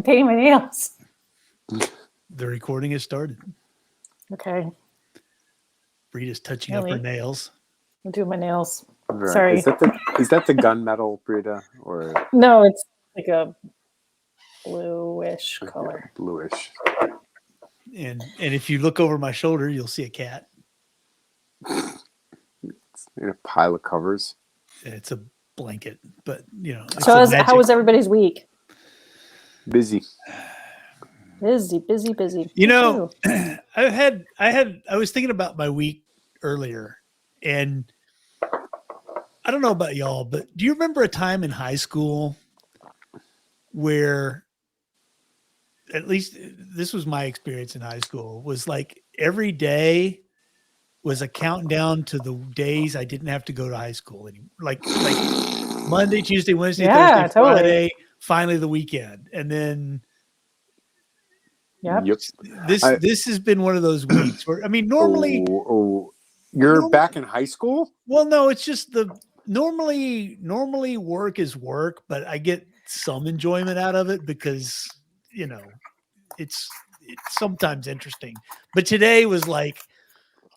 painting my nails. The recording has started. Okay. Brita's touching up her nails. I'm doing my nails. Right. Sorry. Is that the gunmetal, Brita? Or no, it's like a bluish color. Bluish. And if you look over my shoulder, you'll see a cat. It's in a pile of covers. It's a blanket, but So how was everybody's week? Busy. Busy. I was thinking about my week earlier, and I don't know about y'all, but do you remember a time in high school where, at least this was my experience in high school, was like every day was a countdown to the days I didn't have to go to high school anymore. Like Monday, Tuesday, Wednesday, Thursday, totally. Friday, finally the weekend. And then yep. This has been one of those weeks where, I mean, normally you're back in high school? Well, no, it's just normally work is work, but I get some enjoyment out of it because, it's sometimes interesting. But today was like,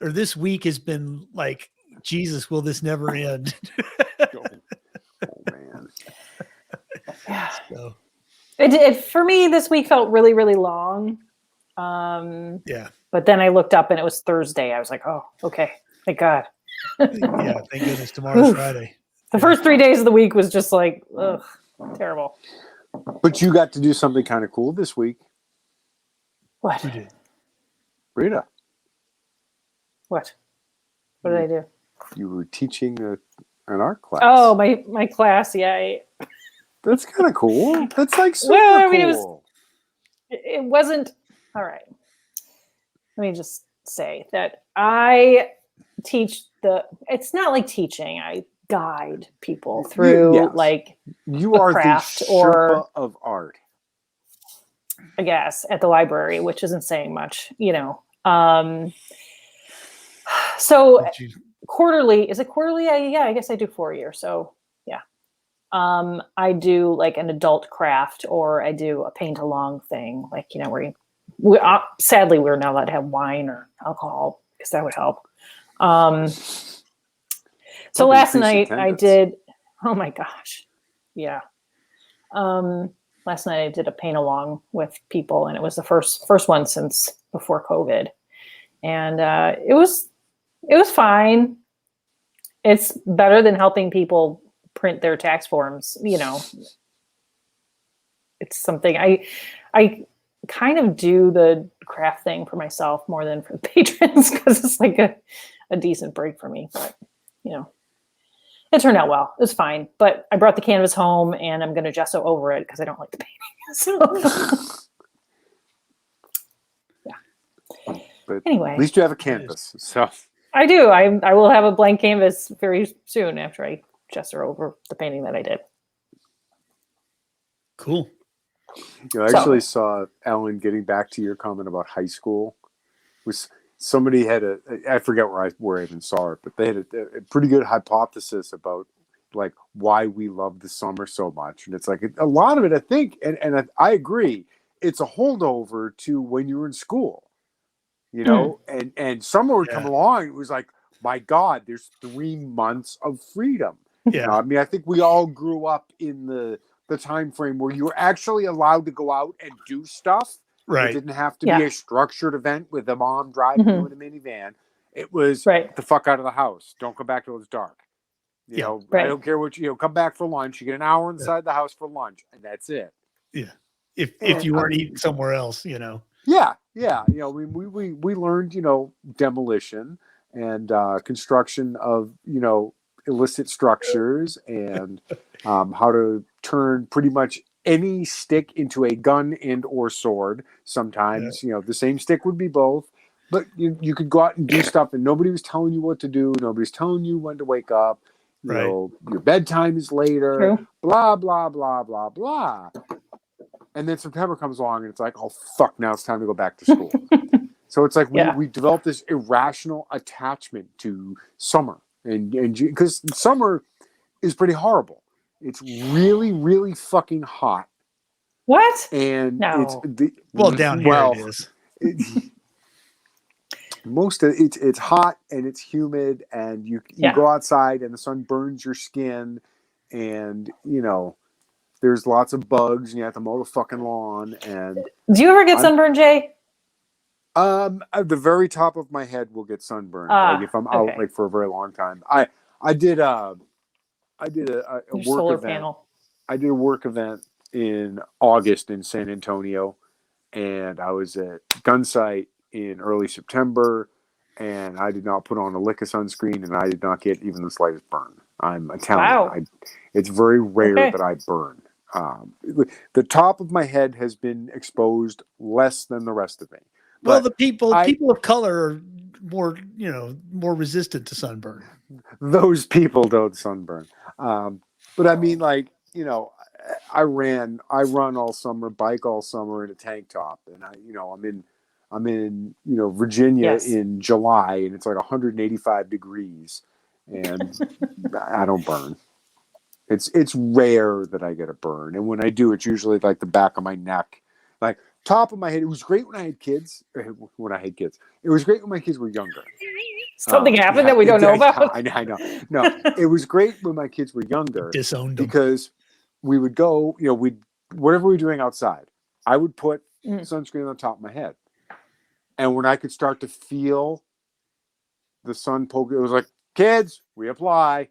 or this week has been like, Jesus, will this never end? Oh man. Yeah. So. It for me, this week felt really, really long. Yeah. But then I looked up and it was Thursday. I was like, oh, okay. Thank God. Yeah, thank goodness tomorrow's Friday. The first 3 days of the week was just like, ugh, terrible. But you got to do something kind of cool this week. What? You did. Rita. What did I do? You were teaching an art class. Oh, my class. Yeah. That's kind of cool. That's like super cool. It wasn't. All right. Let me just say that I teach it's not like teaching. I guide people through like you are craft the Sqrpt of art. I guess at the library, which isn't saying much, So quarterly, is it quarterly? I guess I do 4 years. So yeah. I do like an adult craft, or I do a paint along thing, like, where sadly we're not allowed to have wine or alcohol because that would help. So last night I did, oh my gosh. Yeah. Last night I did a paint along with people, and it was the first one since before COVID. And it was fine. It's better than helping people print their tax forms. It's something I kind of do the craft thing for myself more than for the patrons, because it's like a decent break for me. But it turned out well. It was fine. But I brought the canvas home, and I'm going to gesso over it because I don't like the painting. So yeah. But anyway, at least you have a canvas. So I do. I will have a blank canvas very soon after I gesso over the painting that I did. Cool. I actually saw, Ellen, getting back to your comment about high school, was somebody had I forget where I even saw it, but they had a pretty good hypothesis about like why we love the summer so much. And it's like a lot of it, I think, and I agree, it's a holdover to when you were in school, and summer would come along. It was like, my God, there's 3 months of freedom. Yeah. I mean, I think we all grew up in the time frame where you were actually allowed to go out and do stuff. Right. It didn't have to be a structured event with a mom driving you in a minivan. It was the fuck out of the house. Don't come back till it's dark. I don't care what come back for lunch. You get an hour inside the house for lunch, and that's it. Yeah. If you weren't eating somewhere else, Yeah. We learned, demolition and construction of, illicit structures, and how to turn pretty much any stick into a gun and or sword. Sometimes, the same stick would be both, but you could go out and do stuff, and nobody was telling you what to do. Nobody's telling you when to wake up. Your bedtime is later. True. Blah, blah, blah, blah, blah. And then September comes along, and it's like, oh, fuck, now it's time to go back to school. So it's like we developed this irrational attachment to summer. And because summer is pretty horrible. It's really, really fucking hot. What? And No. Down here it is. It's hot and it's humid, and you go outside and the sun burns your skin, and there's lots of bugs, and you have to mow the fucking lawn. And do you ever get sunburned, Jay? At the very top of my head will get sunburned. Like if I'm out like for a very long time. I did a Your work solar event. panel. I did a work event in August in San Antonio, and I was at Gunsight in early September, and I did not put on a lick of sunscreen, and I did not get even the slightest burn. I'm Italian. Wow. It's very rare that I burn. The top of my head has been exposed less than the rest of me. Well, the people of color are more resistant to sunburn. Those people don't sunburn. But I mean, like, I run all summer, bike all summer in a tank top, and I'm in Virginia in July, and it's like 185 degrees, and I don't burn. It's rare that I get a burn, and when I do, it's usually like the back of my neck, like top of my head. It was great when I had kids. It was great when my kids were younger. Something happened that we don't know about. I know. No, it was great when my kids were younger. Disowned them. Because we would go, whatever we were doing outside, I would put sunscreen on the top of my head. And when I could start to feel the sun poke, it was like, kids, we apply.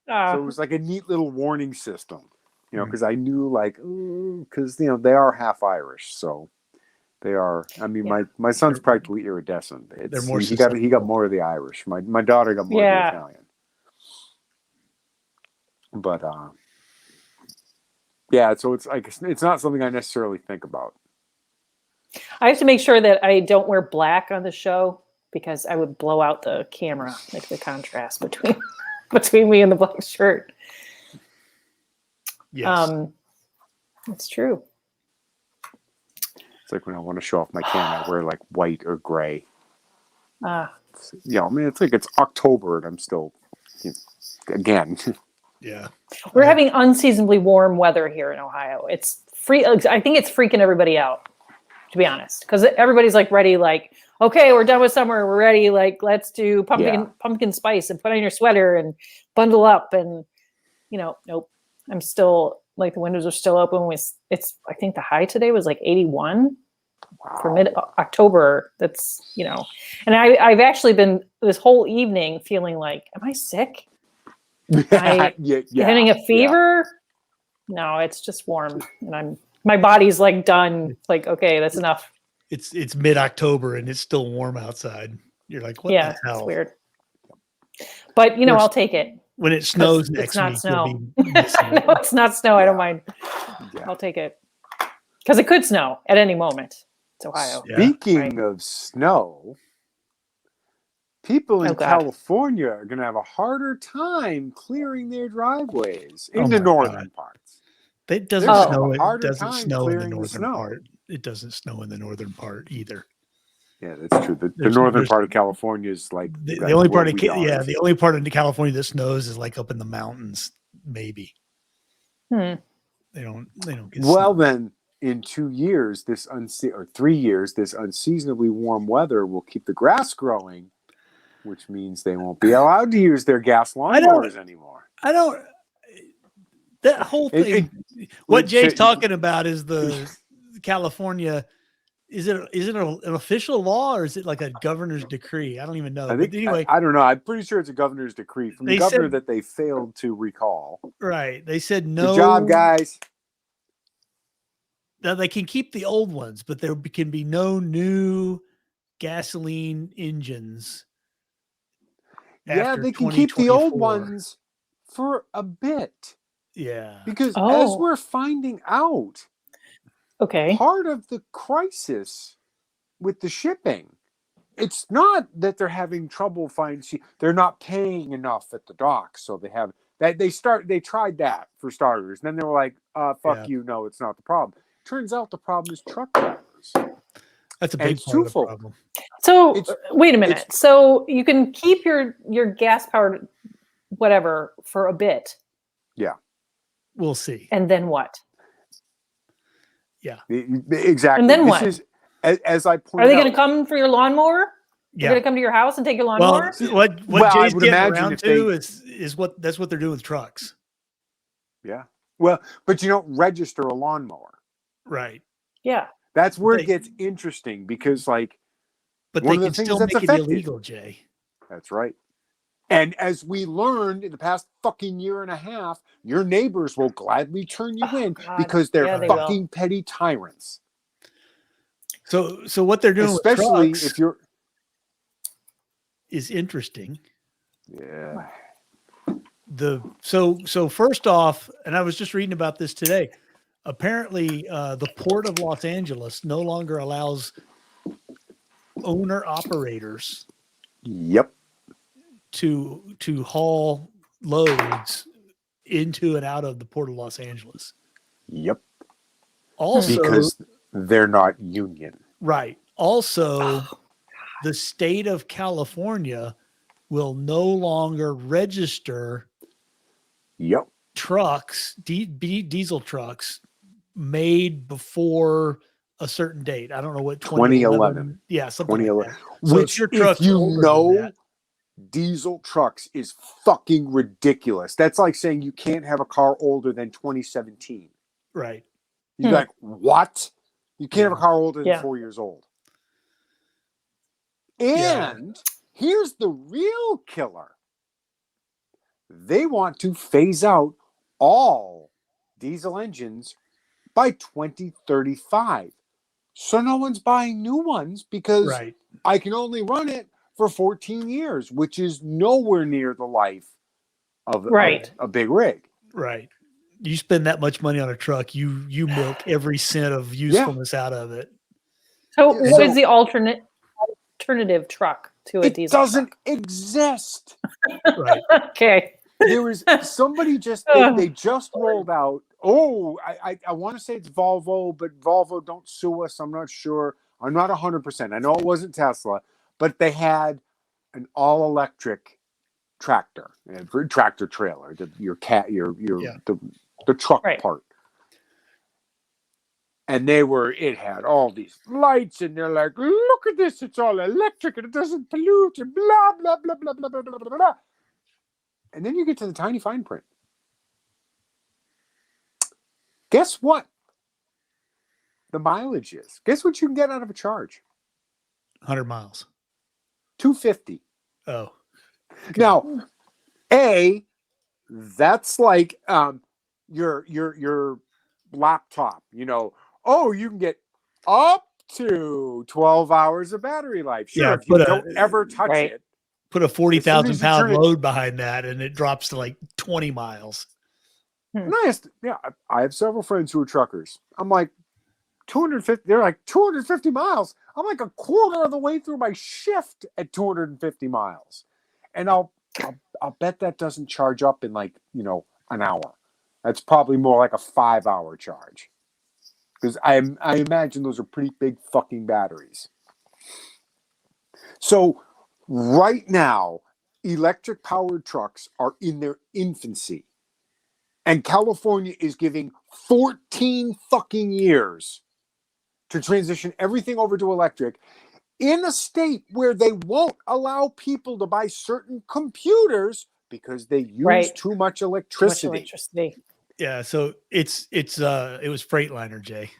So it was like a neat little warning system, because I knew, like, because, they are half Irish. So they are, I mean, my son's practically iridescent. They're more he got more of the Irish. My daughter got more of the Italian. But, so it's like, it's not something I necessarily think about. I have to make sure that I don't wear black on the show, because I would blow out the camera, like the contrast between me and the black shirt. Yes. It's true. It's like when I want to show off my can, I wear like white or gray. It's like it's October and I'm still, again. Yeah. We're having unseasonably warm weather here in Ohio. It's I think it's freaking everybody out, to be honest, because everybody's like ready, like, okay, we're done with summer. We're ready. Like, let's do pumpkin spice and put on your sweater and bundle up. And, nope. I'm still, like, the windows are still open. It's I think the high today was like 81 for mid-October. That's, and I've actually been this whole evening feeling like, am I sick? Having a fever? Yeah. No, it's just warm. And my body's like done. Like, okay, that's enough. It's mid-October and it's still warm outside. You're like, what the hell? It's weird. But, I'll take it. When it snows next week, it's not snow. No, it's not snow. I don't mind. Yeah. I'll take it. Because it could snow at any moment. It's Ohio. Speaking of snow, people in California are going to have a harder time clearing their driveways in the northern parts. It doesn't snow. It doesn't snow in the northern part. It doesn't snow in the northern part either. Yeah, that's true. The northern part of California is like the only part of the only part of California that snows is like up in the mountains, maybe. They don't get snow. Then in 2 years, or 3 years, this unseasonably warm weather will keep the grass growing, which means they won't be allowed to use their gas lawnmowers anymore. That whole thing. What Jay's talking about is the California. Is it an official law or is it like a governor's decree? I don't even know. Anyway, I don't know. I'm pretty sure it's a governor's decree from the governor that they failed to recall. Right. They said no. Good job, guys. Now they can keep the old ones, but there can be no new gasoline engines. Yeah, they can keep the old ones for a bit. Yeah. Because as we're finding out, part of the crisis with the shipping, it's not that they're having trouble they're not paying enough at the dock, so they have that. They tried that for starters, and then they were like, "Fuck you, no, it's not the problem." Turns out the problem is truck drivers. That's a big part of the problem. So wait a minute. So you can keep your gas powered whatever for a bit. Yeah, we'll see. And then what? Yeah. Exactly. And then this what? Is, as I Are pointed they out, going to come for your lawnmower? Yeah. They're going to come to your house and take your Well, lawnmower? what I Jay's would getting imagine around if to they- is what that's what they're doing with trucks. Yeah. Well, but you don't register a lawnmower. Right. Yeah. That's where it gets interesting because, like, but one they of the can things still that's make it affected. illegal, Jay. That's right. And as we learned in the past fucking year and a half, your neighbors will gladly turn you in God. because they're Yeah, they fucking will. petty tyrants. So what they're doing Especially with trucks if you're is interesting. Yeah. So first off, and I was just reading about this today. Apparently, the Port of Los Angeles no longer allows owner operators Yep. to haul loads into and out of the Port of Los Angeles. Yep. Also, Because they're not union. right. Also, the state of California will no longer register Yep. trucks, diesel trucks made before a certain date. I don't know what 2011. Yeah, something 2011. like that. So Which, if your truck's if you older than know, that, diesel trucks is fucking ridiculous. That's like saying you can't have a car older than 2017. right? You'd be like, what? You can't have a car older than Yeah. 4 years old. And here's the real killer. They want to phase out all diesel engines by 2035. So no one's buying new ones because Right. I can only run it for 14 years, which is nowhere near the life of a big rig. Right. You spend that much money on a truck, you milk every cent of usefulness out of it. So what is the alternative truck to a diesel truck? It doesn't exist. Right. Okay. There was somebody they just rolled out. Oh, I want to say it's Volvo, but Volvo don't sue us. I'm not sure. I'm not 100%. I know it wasn't Tesla, but they had an all electric tractor, tractor trailer, the truck part. And it had all these lights, and they're like, look at this, it's all electric and it doesn't pollute and blah, blah, blah, blah, blah, blah, blah, blah, blah. And then you get to the tiny fine print. Guess what the mileage is? Guess what you can get out of a charge? 100 miles. 250. Oh. Okay. Now, that's like your laptop, you can get up to 12 hours of battery life. Sure, if you don't ever touch it. Put a 40,000 pound load behind that and it drops to like 20 miles. I have several friends who are truckers. I'm like, 250, they're like 250 miles. I'm like a quarter of the way through my shift at 250 miles. And I'll bet that doesn't charge up in like, an hour. That's probably more like a 5-hour charge. Because I imagine those are pretty big fucking batteries. So right now, electric powered trucks are in their infancy. And California is giving 14 fucking years to transition everything over to electric in a state where they won't allow people to buy certain computers because they use too much electricity. Yeah, so it was Freightliner, Jay.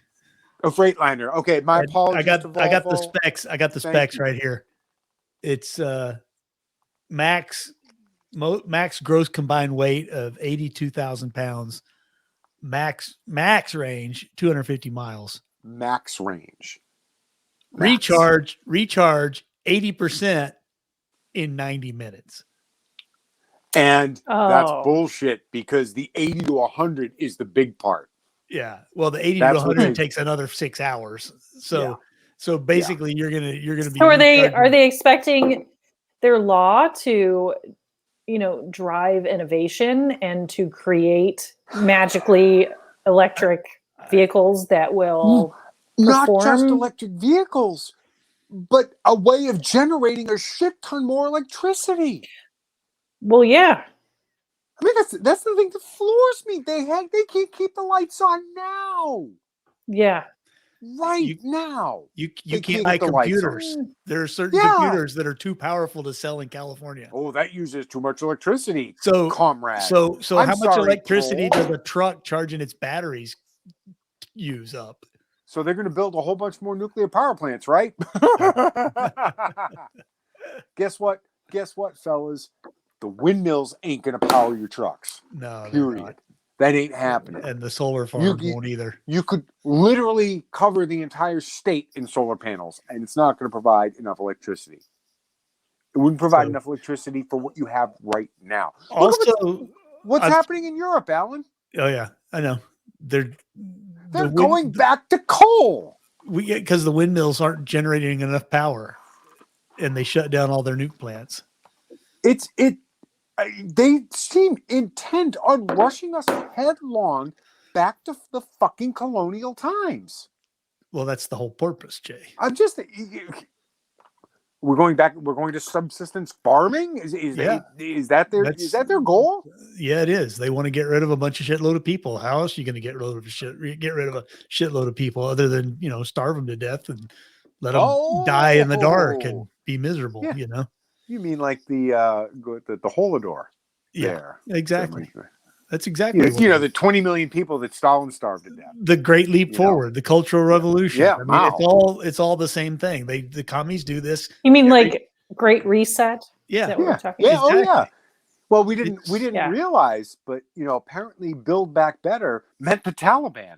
A Freightliner. Okay, my apologies. I got the specs. I got the specs right here. It's max gross combined weight of 82,000 pounds. Max range 250 miles. Max range. Recharge 80% in 90 minutes. And that's bullshit because the 80 to 100 is the big part. Yeah. Well, the 80 to 100 takes another 6 hours. So basically you're going to be. So are they expecting their law to, drive innovation and to create magically electric vehicles that will not just electric vehicles, but a way of generating a shit ton more electricity? Well, yeah. I mean, that's the thing that floors me. They can't keep the lights on now. Yeah. now. You They can't can't buy get the lights on. computers. There are certain Yeah. computers that are too powerful to sell in California. Oh, that uses too much electricity, So, comrade. so I'm how much sorry, electricity Cole. does a truck charging its batteries use up? So they're going to build a whole bunch more nuclear power plants, right? Guess what? Guess what, fellas? The windmills ain't going to power your trucks. No, Period. That ain't happening. And the solar farms won't either. You could literally cover the entire state in solar panels, and it's not going to provide enough electricity. It wouldn't provide enough electricity for what you have right now. Also, what's happening in Europe, Alan? Oh yeah, I know. They're going back to coal. Because the windmills aren't generating enough power, and they shut down all their nuke plants. They seem intent on rushing us headlong back to the fucking colonial times. Well, that's the whole purpose, Jay. We're going back. We're going to subsistence farming. Is that their goal? Yeah, it is. They want to get rid of a shitload of people. How else are you going to get rid of a shitload of people other than starve them to death and let them die in the dark and be miserable? Yeah. You mean like the Holodomor? Yeah, there. Exactly. That's exactly the 20 million people that Stalin starved to death. The Great Leap Forward, the Cultural Revolution. Yeah, I mean, it's all the same thing. The commies do this. You mean like Great Reset? Yeah, is that what we're talking about? Exactly. Oh yeah. Well, we didn't realize, but apparently Build Back Better meant the Taliban.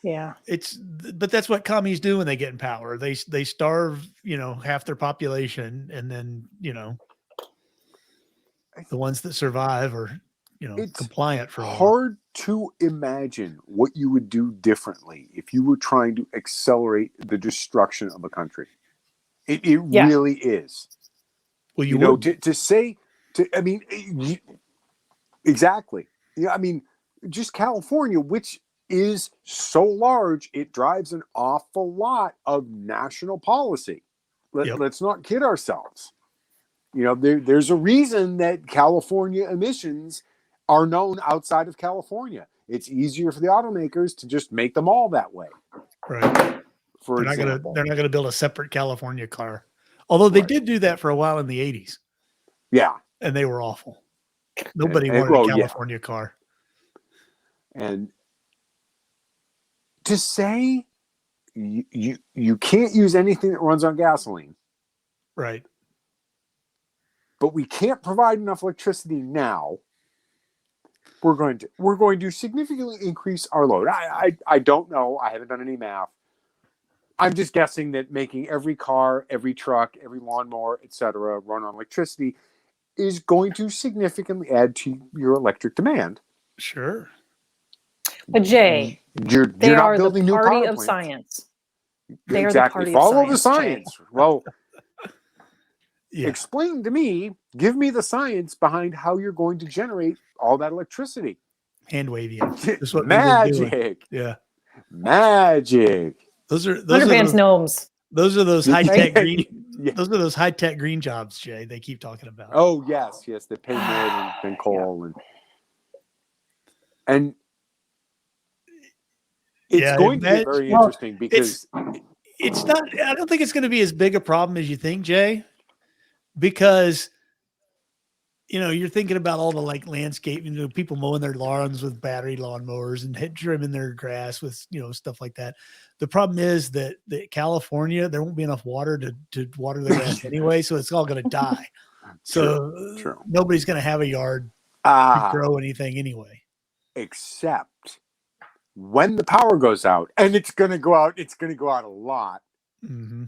Yeah, but that's what commies do when they get in power. They starve half their population, and then the ones that survive are it's compliant for a while. Hard to imagine what you would do differently if you were trying to accelerate the destruction of a country. It really is. Well, exactly. Yeah, I mean, just California, which is so large, it drives an awful lot of national policy. Let's not kid ourselves. There's a reason that California emissions are known outside of California. It's easier for the automakers to just make them all that way. Right. For they're example, not going to build a separate California car. Although they did do that for a while in the 80s. Yeah. And they were awful. Nobody wanted a California car. And to say you can't use anything that runs on gasoline. Right. But we can't provide enough electricity now. We're going to significantly increase our load. I don't know. I haven't done any math. I'm just guessing that making every car, every truck, every lawnmower, etc., run on electricity is going to significantly add to your electric demand. Sure. But Jay, you're not building new power plants. They are the party of science. They exactly. Are the party Follow of the science. Jay. Well, explain to me. Give me the science behind how you're going to generate all that electricity. Hand waving. That's what magic. Yeah. Magic. Those are Underpants gnomes. Those are those high tech green. Yeah. Those are those high tech green jobs, Jay. They keep talking about. Oh yes, they pay more than coal, and it's going to be very interesting because it's not. I don't think it's going to be as big a problem as you think, Jay, because you're thinking about all the landscape, people mowing their lawns with battery lawnmowers and trimming their grass with, stuff like that. The problem is that California, there won't be enough water to water the grass anyway. So it's all going to die. So True. Nobody's going to have a yard to grow anything anyway. Except when the power goes out, and it's going to go out a lot. Mm-hmm.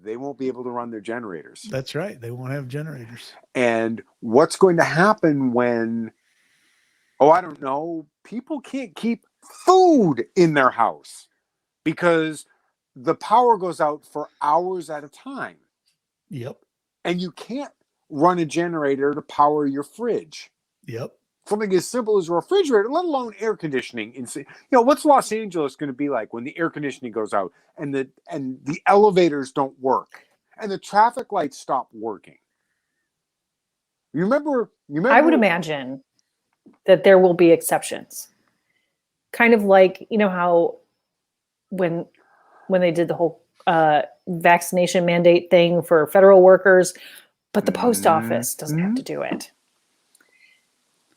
They won't be able to run their generators. That's right. They won't have generators. And what's going to happen when, I don't know, people can't keep food in their house because the power goes out for hours at a time. Yep. And you can't run a generator to power your fridge. Yep. Something as simple as a refrigerator, let alone air conditioning. What's Los Angeles going to be like when the air conditioning goes out and the elevators don't work and the traffic lights stop working? You remember? I would imagine that there will be exceptions. Kind of like, how when they did the whole vaccination mandate thing for federal workers, but the post office doesn't have to do it.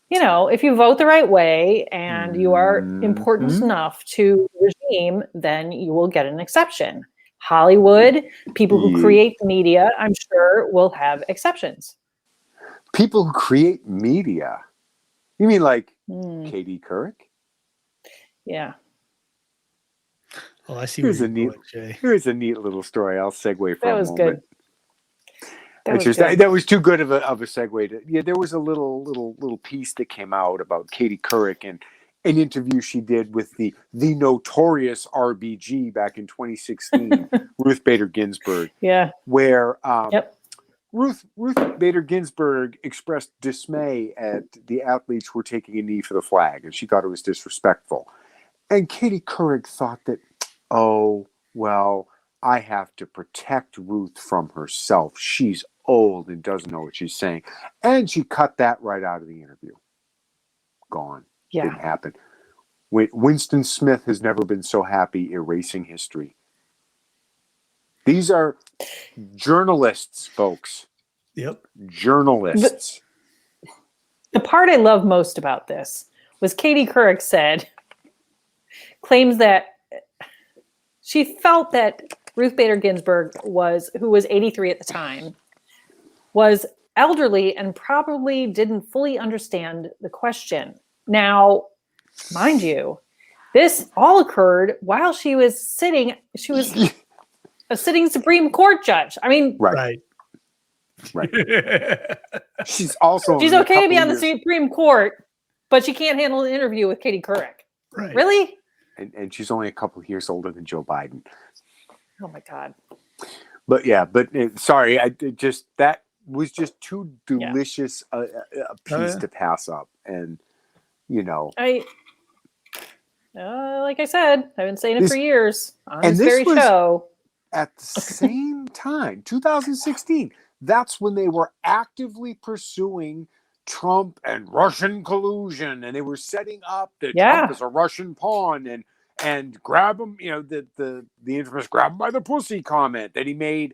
You know, if you vote the right way and you are important enough to the regime, then you will get an exception. Hollywood, people who create the media, I'm sure, will have exceptions. People who create media? You mean like Katie Couric? Yeah. Oh, I see. Here's a neat little story. I'll segue for that was a moment. Good. That was too good of a segue. There was a little piece that came out about Katie Couric and an interview she did with the notorious RBG back in 2016, Ruth Bader Ginsburg. Yeah. Where Ruth Bader Ginsburg expressed dismay at the athletes who were taking a knee for the flag, and she thought it was disrespectful. And Katie Couric thought that, oh, well, I have to protect Ruth from herself. She's old and doesn't know what she's saying. And she cut that right out of the interview. Gone. Yeah. Didn't happen. Winston Smith has never been so happy erasing history. These are journalists, folks. Yep. Journalists. The part I love most about this was Katie Couric claims that she felt that Ruth Bader Ginsburg who was 83 at the time, was elderly and probably didn't fully understand the question. Now, mind you, this all occurred while she was a sitting Supreme Court judge. I mean, right. She's okay to be on the Supreme Court, but she can't handle an interview with Katie Couric. Right. Really? And she's only a couple of years older than Joe Biden. Oh my God. But sorry, that was just too delicious a piece to pass up. And, you know. Like I said, I've been saying it for years on this very show. At the same time, 2016, that's when they were actively pursuing Trump and Russian collusion, and they were setting up that Trump is a Russian pawn and grab him, you know, the infamous grab him by the pussy comment that he made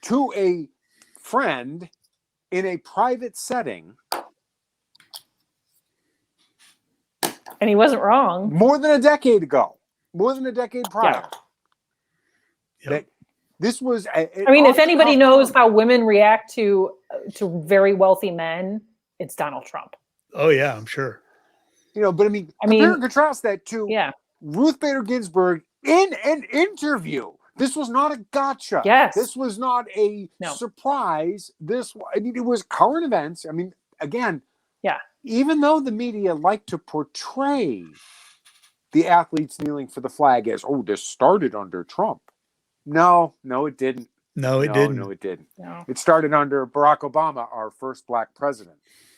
to a friend in a private setting. And he wasn't wrong. More than a decade ago. More than a decade prior. Yeah. That this was if anybody knows how women react to very wealthy men, it's Donald Trump. Oh yeah, I'm sure. You know, but compare and contrast that to Ruth Bader Ginsburg in an interview. This was not a gotcha. Yes. This was not a surprise. It was current events. I mean, again, even though the media like to portray the athletes kneeling for the flag as, oh, this started under Trump. No, it didn't. No, it didn't. No, it didn't. No. It started under Barack Obama, our first black president.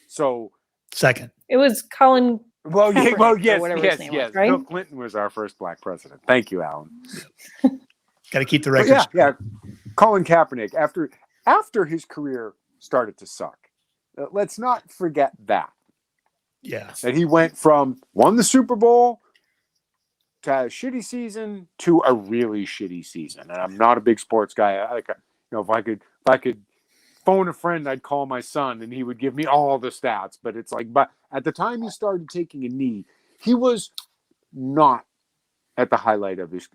So second. It was Colin Kaepernick, yes. Right? Bill Clinton was our first black president. Thank you, Alan. Got to keep the record. Yeah. Colin Kaepernick, after his career started to suck, let's not forget that. Yeah. That he went from won the Super Bowl to a shitty season to a really shitty season. And I'm not a big sports guy. If I could phone a friend, I'd call my son and he would give me all the stats. But it's like, but at the time he started taking a knee, he was not at the highlight of his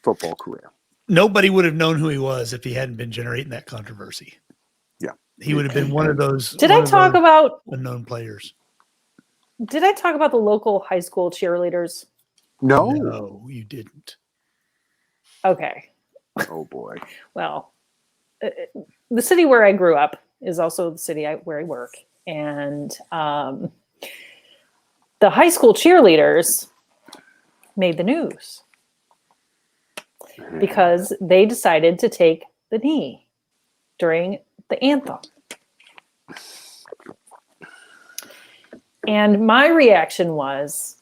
football career. Nobody would have known who he was if he hadn't been generating that controversy. Yeah. He would have been one of those unknown players. Did I talk about the local high school cheerleaders? No, you didn't. Okay. Oh boy. Well, the city where I grew up is also the city where I work. And the high school cheerleaders made the news because they decided to take the knee during the anthem. And my reaction was,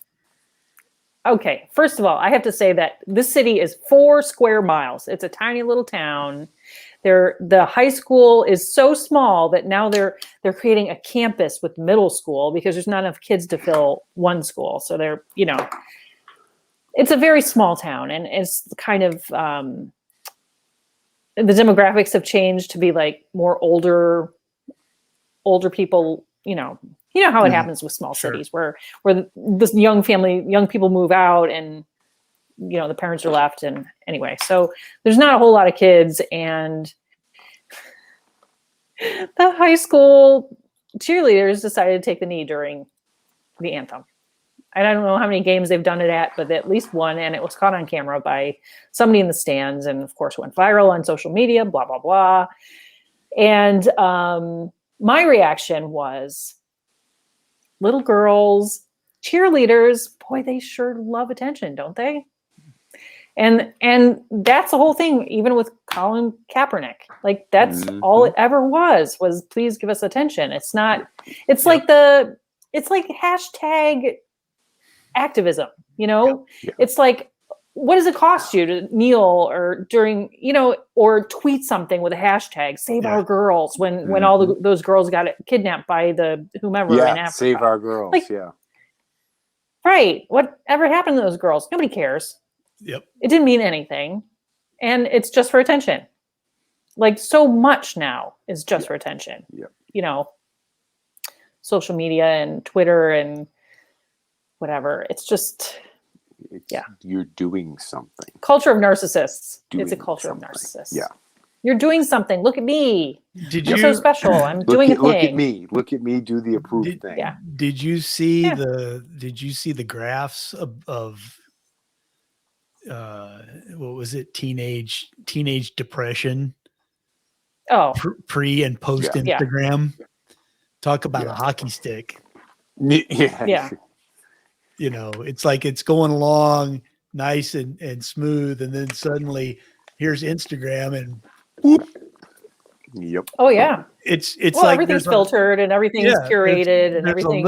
okay, first of all, I have to say that this city is 4 square miles. It's a tiny little town. The high school is so small that now they're creating a campus with middle school because there's not enough kids to fill one school. So they're, it's a very small town, and it's kind of the demographics have changed to be like more older people. You know how it happens with small cities where this young people move out, and the parents are left. And anyway, so there's not a whole lot of kids, and the high school cheerleaders decided to take the knee during the anthem. And I don't know how many games they've done it at, but at least one, and it was caught on camera by somebody in the stands, and of course went viral on social media, blah, blah, blah. And my reaction was, little girls, cheerleaders, boy, they sure love attention, don't they? And that's the whole thing, even with Colin Kaepernick. Like, that's all it ever was please give us attention. It's not, it's like hashtag activism, It's like, what does it cost you to kneel or during, or tweet something with a hashtag, save our girls, when all those girls got kidnapped by the whomever in Africa. Save our girls, Right. Whatever happened to those girls? Nobody cares. Yep. It didn't mean anything. And it's just for attention. Like, so much now is just for attention. Yep. Social media and Twitter and whatever. It's just, you're doing something. Culture of narcissists. It's a culture of narcissists. Yeah. You're doing something. Look at me. You're so special. I'm doing a thing. Look at me do the approved thing. Yeah. Did you see the graphs of what was it? Teenage depression. Oh, pre and post Instagram. Talk about a hockey stick. Yeah. It's like it's going along nice and smooth, and then suddenly here's Instagram and whoop. Yep. Oh yeah. It's well, like everything's filtered and everything's curated and everything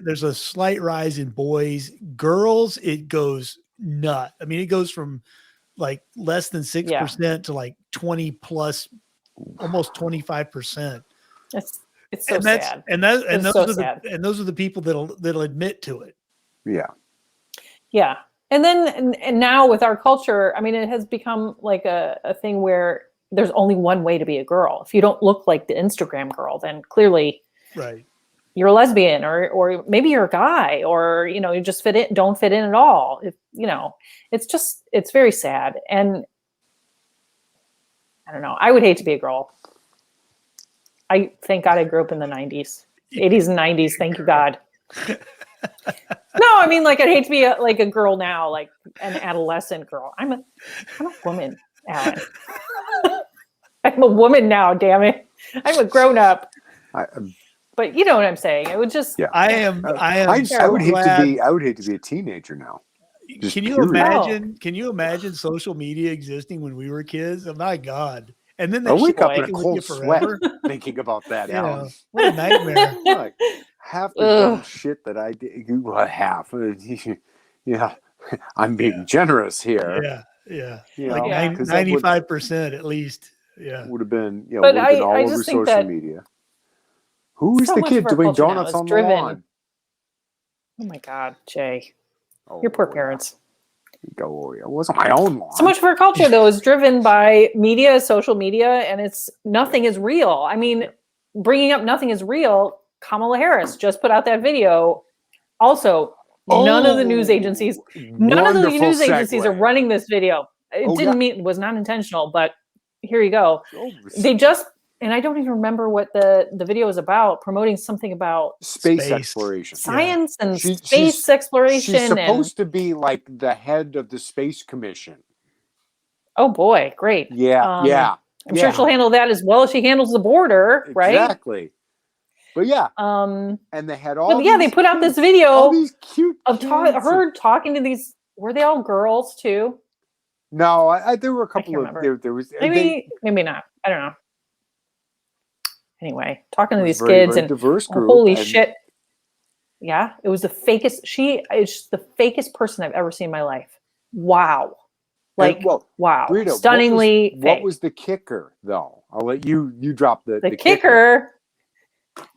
there's a slight rise in boys. Girls, it goes nut. I mean, it goes from like less than 6% to like 20 plus, almost 25%. It's so sad. And those are the people that'll admit to it. Yeah. Yeah. And then and now with our culture, I mean, it has become like a thing where there's only one way to be a girl. If you don't look like the Instagram girl, then clearly you're a lesbian, or maybe you're a guy, or, you just don't fit in at all. It's very sad. And I don't know. I would hate to be a girl. I thank God I grew up in the 90s, 80s and 90s. Thank you, God. No, I mean, like, I'd hate to be a girl now, like an adolescent girl. I'm a woman, Alan. I'm a woman now, damn it. I'm a grown up. But you know what I'm saying. It would just I would hate to be a teenager now. Can you imagine social media existing when we were kids? Oh my God. And then I wake up in a cold sweat thinking about that, Alan. What a nightmare. Like, half the dumb shit that I did, half. Yeah, I'm being generous here. Yeah. Like 95% at least. Yeah. Would have been, but all over social media. Who is the kid doing donuts on the lawn? Oh my God, Jay. Your poor parents. It wasn't my own lawn. So much of our culture, though, is driven by media, social media, and nothing is real. I mean, bringing up nothing is real. Kamala Harris just put out that video. Also, none of the news agencies are running this video. It was not intentional, but here you go. They just, and I don't even remember what the video was about, promoting something about space exploration, science and space exploration. She's supposed to be like the head of the Space Commission. Oh boy, great. Yeah. I'm sure she'll handle that as well as she handles the border, right? Exactly. But and they had they put out this video all these cute of her talking to these. Were they all girls too? No, there were a couple of there was maybe not. I don't know. Anyway, talking to these kids and diverse group, holy shit. Yeah, it was the fakest. She is the fakest person I've ever seen in my life. Wow. Wow. Rita, stunningly what was the kicker though? I'll let you drop the kicker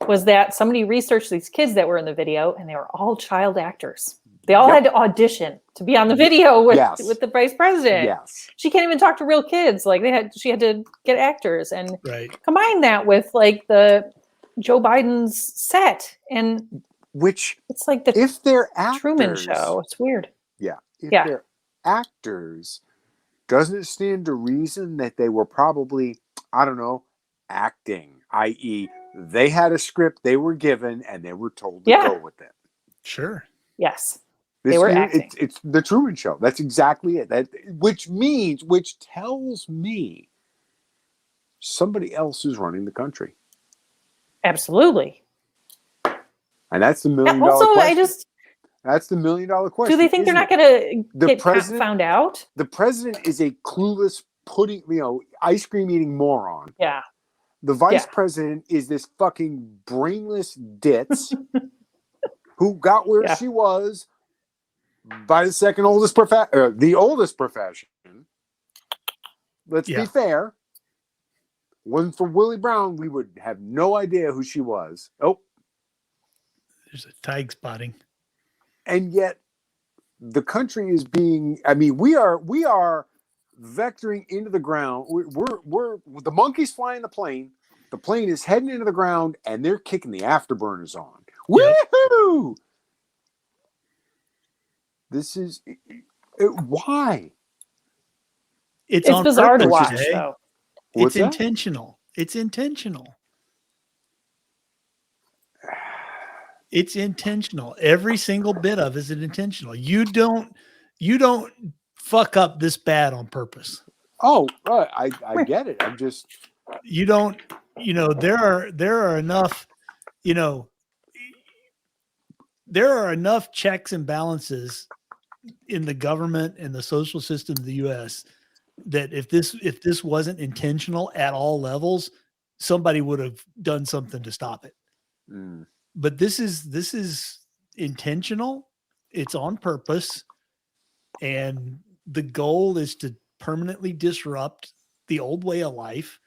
was that somebody researched these kids that were in the video and they were all child actors. They all had to audition to be on the video with the vice president. Yes. She can't even talk to real kids. Like she had to get actors and combine that with like the Joe Biden's set. And which it's like the if they're actors, Truman Show. It's weird. Yeah. If they're actors, doesn't it stand to reason that they were probably, I don't know, acting, i.e., they had a script they were given and they were told to go with it. Sure. Yes. They were acting. It's the Truman Show. That's exactly it. Which tells me somebody else is running the country. Absolutely. And that's the $1 million question. That's the $1 million question. Do they think they're not going to get found out? The president is a clueless, ice cream eating moron. Yeah. The vice president is this fucking brainless ditz who got where she was by the oldest profession. Let's be fair. Wasn't for Willie Brown, we would have no idea who she was. Oh, there's a tag spotting. And yet, the country is being. I mean, we are vectoring into the ground. We're the monkeys flying the plane. The plane is heading into the ground, and they're kicking the afterburners on. Woohoo! This is why. It's bizarre purpose, to watch, though. It's intentional. It's intentional. It's intentional. Every single bit of it is intentional. You don't fuck up this bad on purpose. Oh, I get it. I'm just you don't. There are enough. There are enough checks and balances in the government and the social system of the U.S. that if this wasn't intentional at all levels, somebody would have done something to stop it. Mm. But this is intentional. It's on purpose. And the goal is to permanently disrupt the old way of life,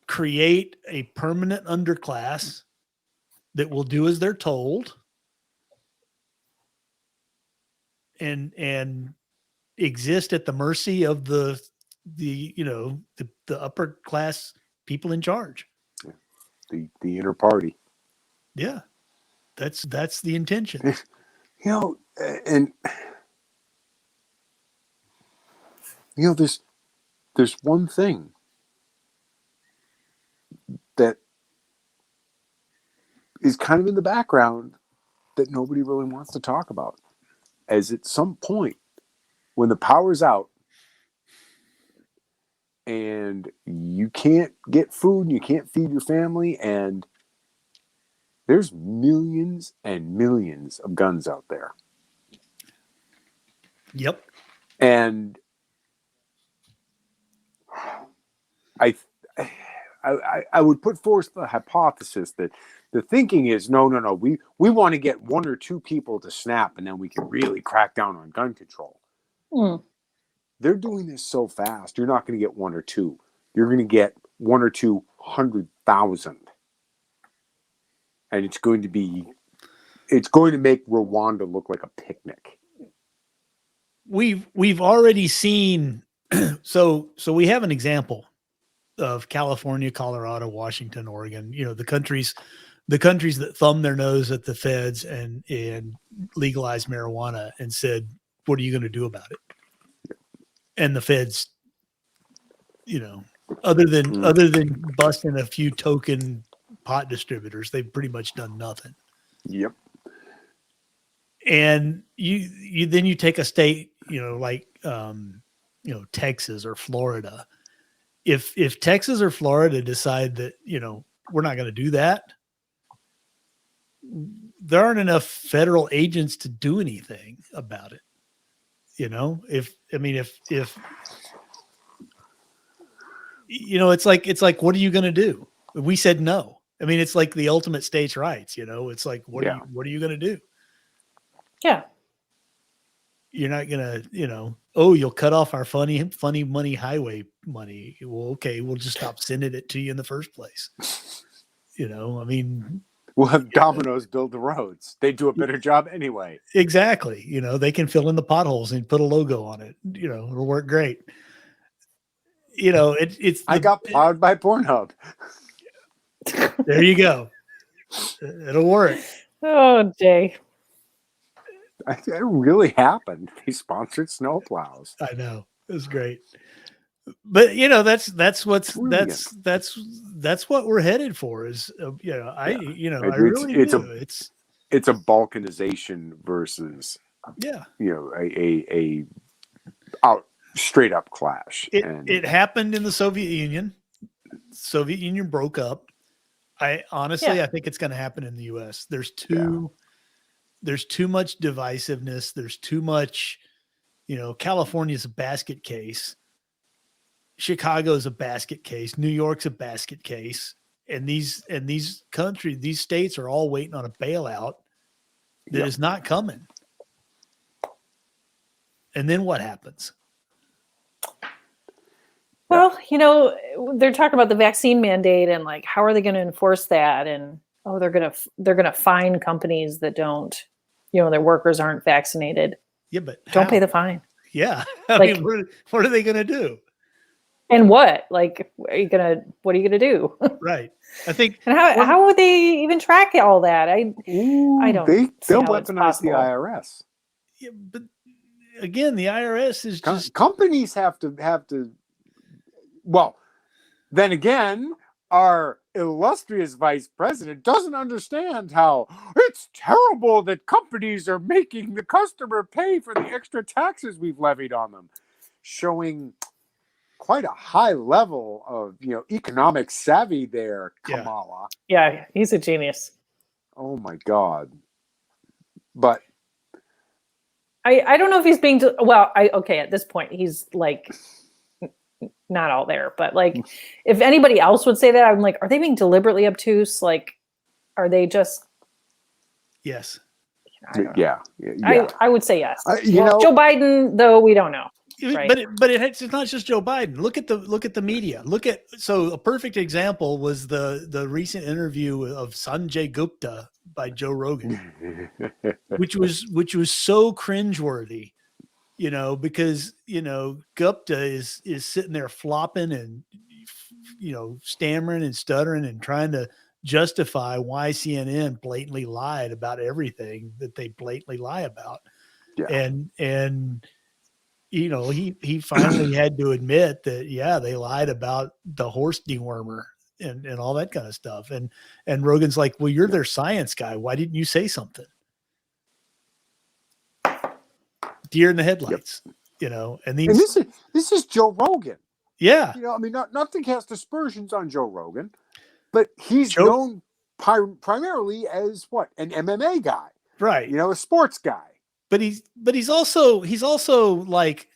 create a permanent underclass that will do as they're told, and exist at the mercy of the upper class people in charge. The inner party. Yeah. That's the intention. And there's one thing that is kind of in the background that nobody really wants to talk about. As at some point, when the power's out and you can't get food and you can't feed your family, and there's millions and millions of guns out there. Yep. And I would put forth the hypothesis that the thinking is, no, we want to get one or two people to snap, and then we can really crack down on gun control. Mm. They're doing this so fast, you're not going to get one or two. You're going to get 1 or 200,000. And it's going to make Rwanda look like a picnic. We've already seen so we have an example of California, Colorado, Washington, Oregon, the countries that thumbed their nose at the feds and legalized marijuana and said, what are you going to do about it? And the feds, other than busting a few token pot distributors, they've pretty much done nothing. Yep. And you take a state, like Texas or Florida. If Texas or Florida decide that, we're not going to do that, there aren't enough federal agents to do anything about it. If it's like, what are you going to do? We said no. I mean, it's like the ultimate states' rights. It's like, what are you going to do? Yeah. You're not going to, you'll cut off our funny money highway money. Well, okay, we'll just stop sending it to you in the first place. We'll have Domino's build the roads. They do a better job anyway. Exactly. You know, they can fill in the potholes and put a logo on it. You know, it'll work great. You know, I got plowed by Pornhub. There you go. It'll work. Oh, Jay. It really happened. They sponsored snowplows. I know. It was great. But you know, that's what we're headed for is I really do. It's a balkanization versus a straight up clash. It happened in the Soviet Union. Soviet Union broke up. I think it's going to happen in the US. There's too much divisiveness. There's too much, California's a basket case. Chicago's a basket case. New York's a basket case. And these states are all waiting on a bailout that is not coming. And then what happens? Well, they're talking about the vaccine mandate and like, how are they going to enforce that? And they're going to fine companies that don't, their workers aren't vaccinated. Yeah, but don't pay the fine. Yeah, I mean, what are they going to do? And what? Like, what are you gonna do? Right. I think. And how would they even track all that? I don't. They'll weaponize the IRS. Yeah, but again, the IRS is just companies have to. Well, then again, our illustrious vice president doesn't understand how it's terrible that companies are making the customer pay for the extra taxes we've levied on them, showing quite a high level of economic savvy there, Kamala. Yeah, he's a genius. Oh my God. But I don't know if he's being at this point he's like not all there, but like if anybody else would say that, I'm like, are they being deliberately obtuse? Like, are they just yes. Yeah. I would say yes. Joe Biden, though, we don't know. Right. But it's not just Joe Biden. Look at the media. So a perfect example was the recent interview of Sanjay Gupta by Joe Rogan, which was so cringeworthy, because Gupta is sitting there flopping and stammering and stuttering and trying to justify why CNN blatantly lied about everything that they blatantly lie about, and he finally had to admit that, they lied about the horse dewormer and all that kind of stuff. And Rogan's like, well, you're their science guy. Why didn't you say something? Deer in the headlights, and this is Joe Rogan. Yeah. I mean, not to cast aspersions on Joe Rogan, but he's known primarily as an MMA guy, right? A sports guy. But he's also like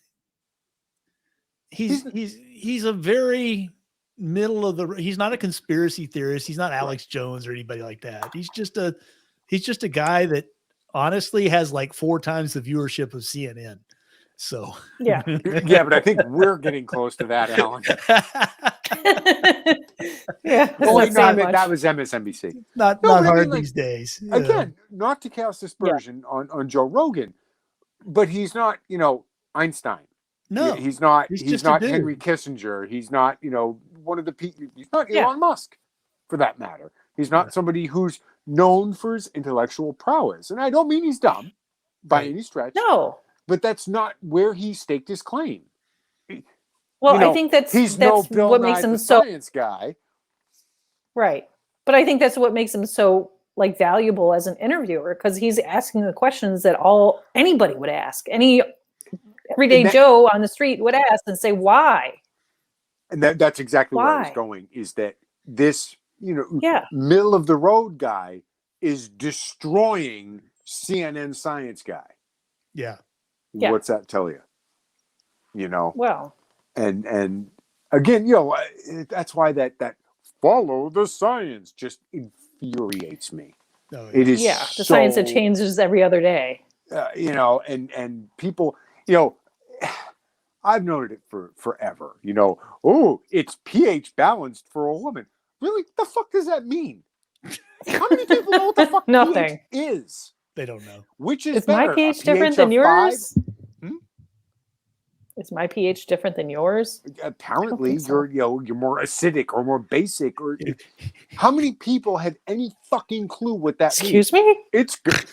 he's a very middle of the. He's not a conspiracy theorist. He's not Alex Jones or anybody like that. He's just a guy that honestly has like 4 times the viewership of CNN. So yeah, but I think we're getting close to that, Alan. That was MSNBC. Not hard these days. Again, not to cast aspersion on Joe Rogan, but he's not, Einstein. No, he's not Henry Kissinger. He's not, one of the people. He's not Elon Musk, for that matter. He's not somebody who's known for his intellectual prowess. And I don't mean he's dumb by any stretch. No. But that's not where he staked his claim. Well, I think that's what makes him so science guy. Right. But I think that's what makes him so like valuable as an interviewer, because he's asking the questions that anybody would ask. Any everyday Joe on the street would ask and say, why? And that's exactly where I was going, is that this, middle of the road guy is destroying CNN science guy. Yeah. What's that tell you? Well, and again, that's why that follow the science just infuriates me. Oh, yeah. It is the science that changes every other day. And people, I've known it for forever. It's pH balanced for a woman. Really, the fuck does that mean? How many people know what the fuck Nothing. pH is? They don't know. Which is Is my better, pH a different pH than of yours? 5? Is my pH different than yours? Apparently, so. you're more acidic or more basic. Or Yeah. how many people have any fucking clue what that Excuse means? me? It's good.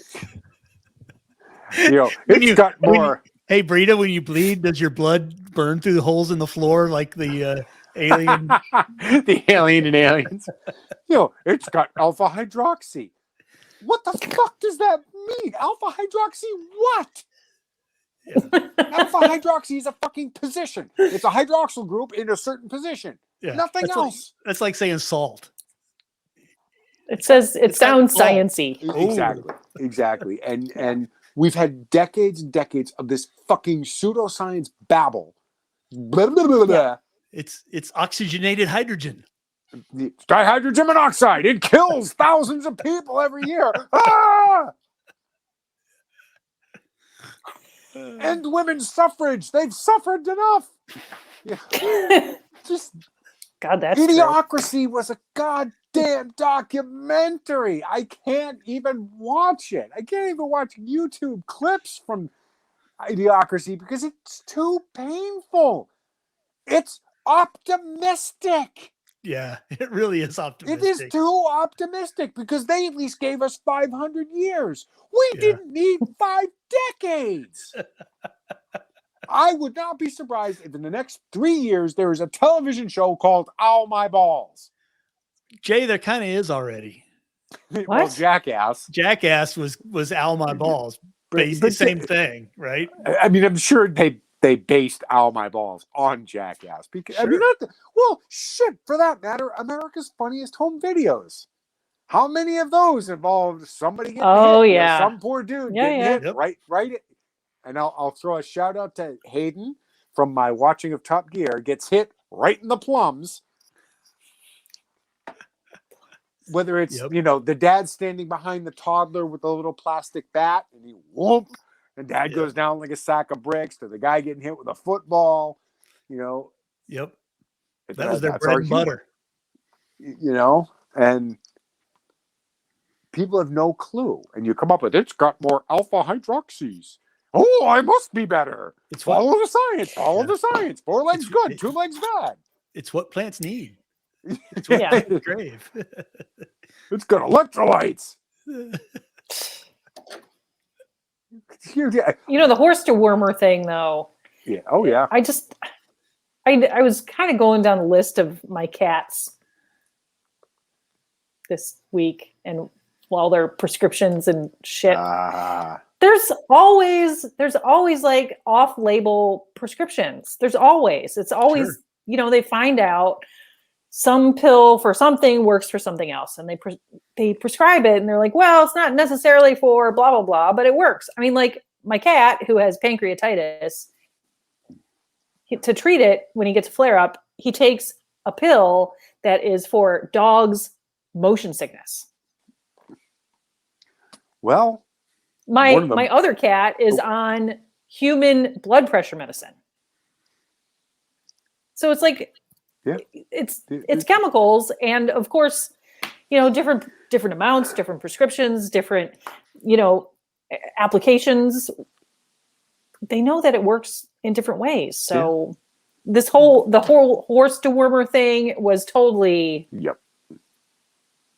When It's got more. Hey, Brita, when you bleed, does your blood burn through the holes in the floor like the alien? The alien and aliens. It's got alpha hydroxy. What the fuck does that mean? Alpha hydroxy what? Alpha hydroxy is a fucking position. It's a hydroxyl group in a certain position. Yeah, Nothing else. That's like saying salt. It says it It's got sounds salt. sciencey. Exactly. And we've had decades and decades of this fucking pseudoscience babble. Blah, blah, blah, blah. Yeah. It's oxygenated hydrogen. Dihydrogen monoxide. It kills thousands of people every year. Ah! End women's suffrage. They've suffered enough. Just God, that's true. Idiocracy was a goddamn documentary. I can't even watch it. I can't even watch YouTube clips from Idiocracy because it's too painful. It's optimistic. Yeah, it really is optimistic. It is too optimistic because they at least gave us 500 years. We didn't need 5 decades. I would not be surprised if in the next 3 years there is a television show called Ow My Balls. Jay, there kind of is already. Well, Jackass. Jackass was Ow My Balls. Basically, same thing, right? I mean, I'm sure they based Ow My Balls on Jackass. Because Sure. I mean, shit, for that matter, America's Funniest Home Videos. How many of those involved somebody getting hit? Yeah. Some poor dude getting hit right. And I'll throw a shout out to Hayden from my watching of Top Gear. Gets hit right in the plums. Whether it's the dad standing behind the toddler with a little plastic bat and he whoop, and dad goes down like a sack of bricks, to the guy getting hit with a football. Yep. That was their bread and butter. And people have no clue. And you come up with, it's got more alpha hydroxys. Oh, I must be better. Follow the science. Follow the science. 4 legs good, 2 legs bad. It's what plants need. It's what plants crave. It's got electrolytes. The horse dewormer thing, though. Yeah. Oh, yeah. I was kind of going down the list of my cats this week, and all their prescriptions and shit. There's always like off-label prescriptions. It's always, they find out some pill for something works for something else, and they prescribe it, and they're like, well, it's not necessarily for blah blah blah, but it works. I mean, like my cat who has pancreatitis, to treat it when he gets a flare up, he takes a pill that is for dogs' motion sickness. Well, my other cat is on human blood pressure medicine. So it's like, it's chemicals, and of course, different amounts, different prescriptions, different, applications. They know that it works in different ways. So the whole horse dewormer thing was totally. Yep.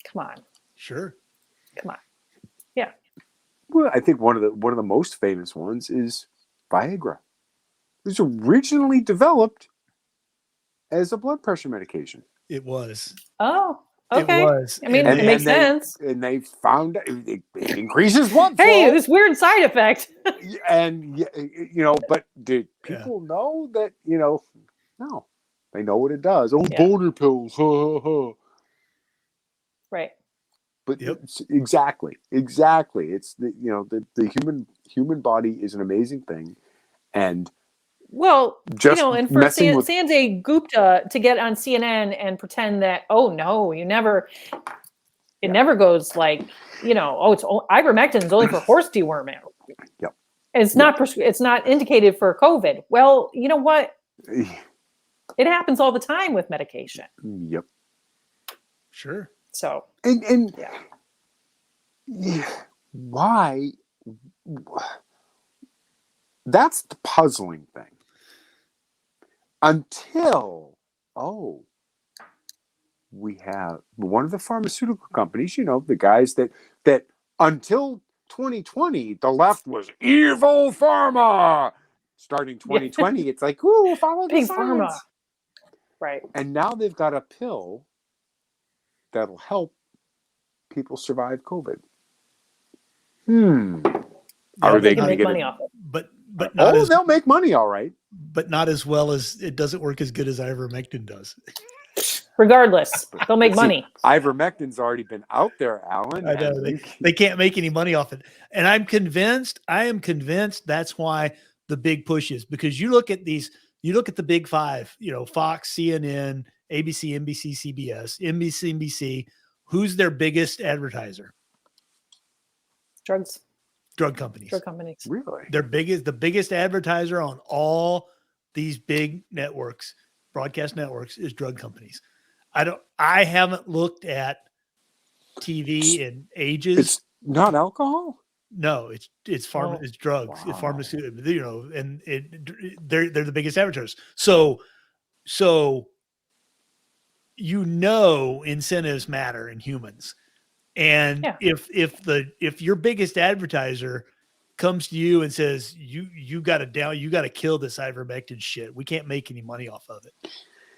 Come on. Sure. Come on. Yeah. Well, I think one of the most famous ones is Viagra. It was originally developed as a blood pressure medication. It was. Oh, okay. It was. I mean, it makes sense. And they found it increases blood flow. Hey, this weird side effect. And but did people know that? No, they know what it does. Oh, boner pills. Right. But exactly. It's the human body is an amazing thing, and just and for Sanjay Gupta to get on CNN and pretend that it never goes like it's ivermectin is only for horse deworming. Yep. It's not indicated for COVID. Well, you know what? It happens all the time with medication. Yep. Sure. So, and yeah. Why? That's the puzzling thing. Until, we have one of the pharmaceutical companies, the guys that until 2020, the left was evil pharma. Starting 2020, it's like, ooh, follow the Big science. pharma. Right. And now they've got a pill that'll help people survive COVID. Are they going to make money off it? But not they'll make money, all right. But not as well as it doesn't work as good as ivermectin does. Regardless, they'll make money. Ivermectin's already been out there, Alan. I know they can't make any money off it, and I am convinced that's why the big push is, because you look at the big five, Fox, CNN, ABC, NBC, CBS, NBC. Who's their biggest advertiser? Drug companies. Really? The biggest advertiser on all these big networks, broadcast networks, is drug companies. I haven't looked at TV in ages. It's not alcohol? No, it's it's drugs. Wow. It's pharmaceutical, and they're the biggest advertisers. So incentives matter in humans. And if your biggest advertiser comes to you and says, you got to kill this ivermectin shit, we can't make any money off of it,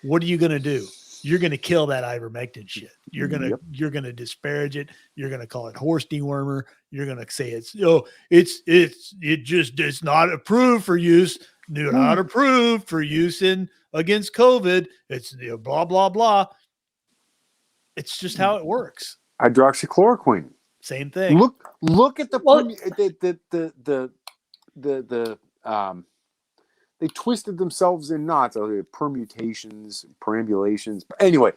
what are you going to do? You're going to kill that ivermectin shit. You're going to disparage it. You're going to call it horse dewormer. You're going to say it's not approved for use. Not approved for use against COVID. It's blah blah blah. It's just how it works. Hydroxychloroquine. Same thing. Look at they twisted themselves in knots. Permutations, perambulations. Anyway,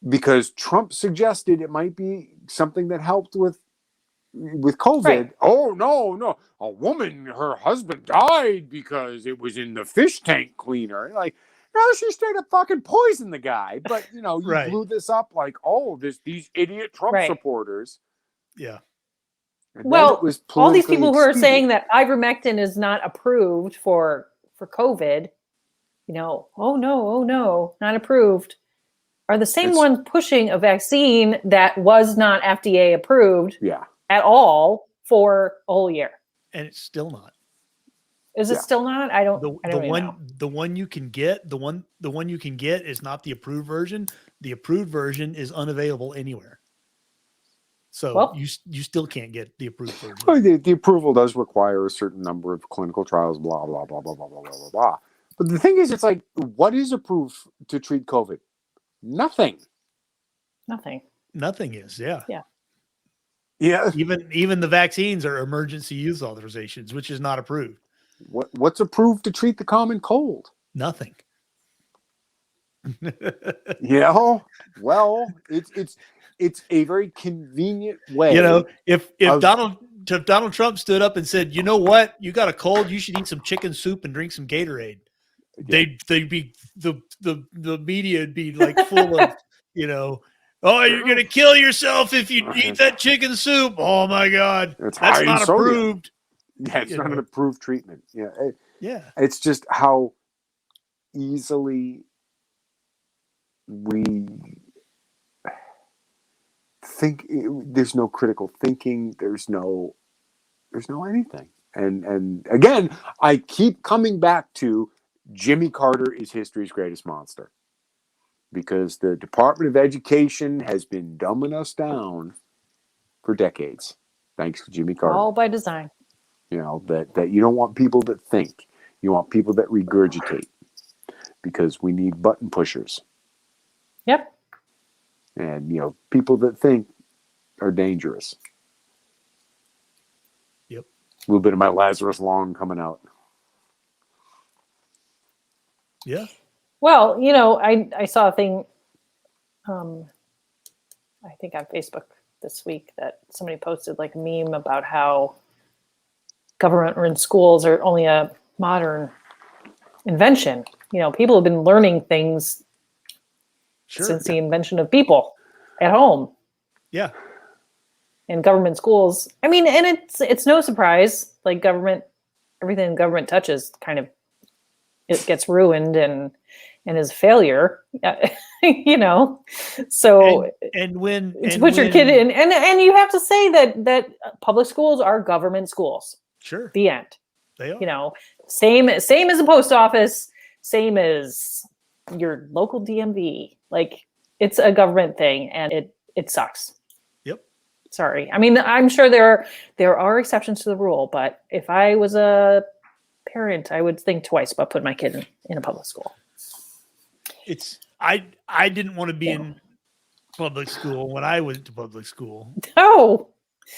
because Trump suggested it might be something that helped with COVID. Right. Oh, no. A woman, her husband died because it was in the fish tank cleaner. Like, no, she straight up fucking poisoned the guy. But, you blew this up like, these idiot Trump supporters. Yeah. And well, all these people who are saying that ivermectin is not approved for COVID, oh no, not approved, are the same ones pushing a vaccine that was not FDA approved at all for a whole year. And it's still not. Is it still not? I don't know. The one you can get, the one you can get is not the approved version. The approved version is unavailable anywhere. So you still can't get the approved version. Well, the approval does require a certain number of clinical trials, blah, blah, blah, blah, blah, blah, blah, blah. But the thing is, it's like, what is approved to treat COVID? Nothing. Nothing is, yeah. Yeah. Even the vaccines are emergency use authorizations, which is not approved. What's approved to treat the common cold? Nothing. Yeah. Well, it's a very convenient way. If Donald Trump stood up and said, you know what, you got a cold, you should eat some chicken soup and drink some Gatorade. Yeah. They'd be the media would be like full of, you're gonna kill yourself if you eat that chicken soup. Oh my God, that's not approved. Yeah, it's not an approved treatment. Yeah, it's just how easily we think. There's no critical thinking. There's no anything. And again, I keep coming back to Jimmy Carter is history's greatest monster, because the Department of Education has been dumbing us down for decades, thanks to Jimmy Carter. All by design. That you don't want people that think. You want people that regurgitate, because we need button pushers. Yep. And, people that think are dangerous. Yep. A little bit of my Lazarus Long coming out. Yeah. Well, I saw a thing, I think on Facebook this week, that somebody posted like a meme about how government or in schools are only a modern invention. People have been learning things since the invention of people. at home. Yeah. In government schools. I mean, and it's no surprise, like everything government touches kind of, it gets ruined and is a failure. You know, so and when to put your kid in, and you have to say that public schools are government schools. Sure. The end. They are. You know, same as a post office, same as your local DMV. Like, it's a government thing, and it sucks. Yep. Sorry. I mean, I'm sure there are exceptions to the rule, but if I was a parent, I would think twice about putting my kid in a public school. I didn't want to be in public school when I went to public school. No.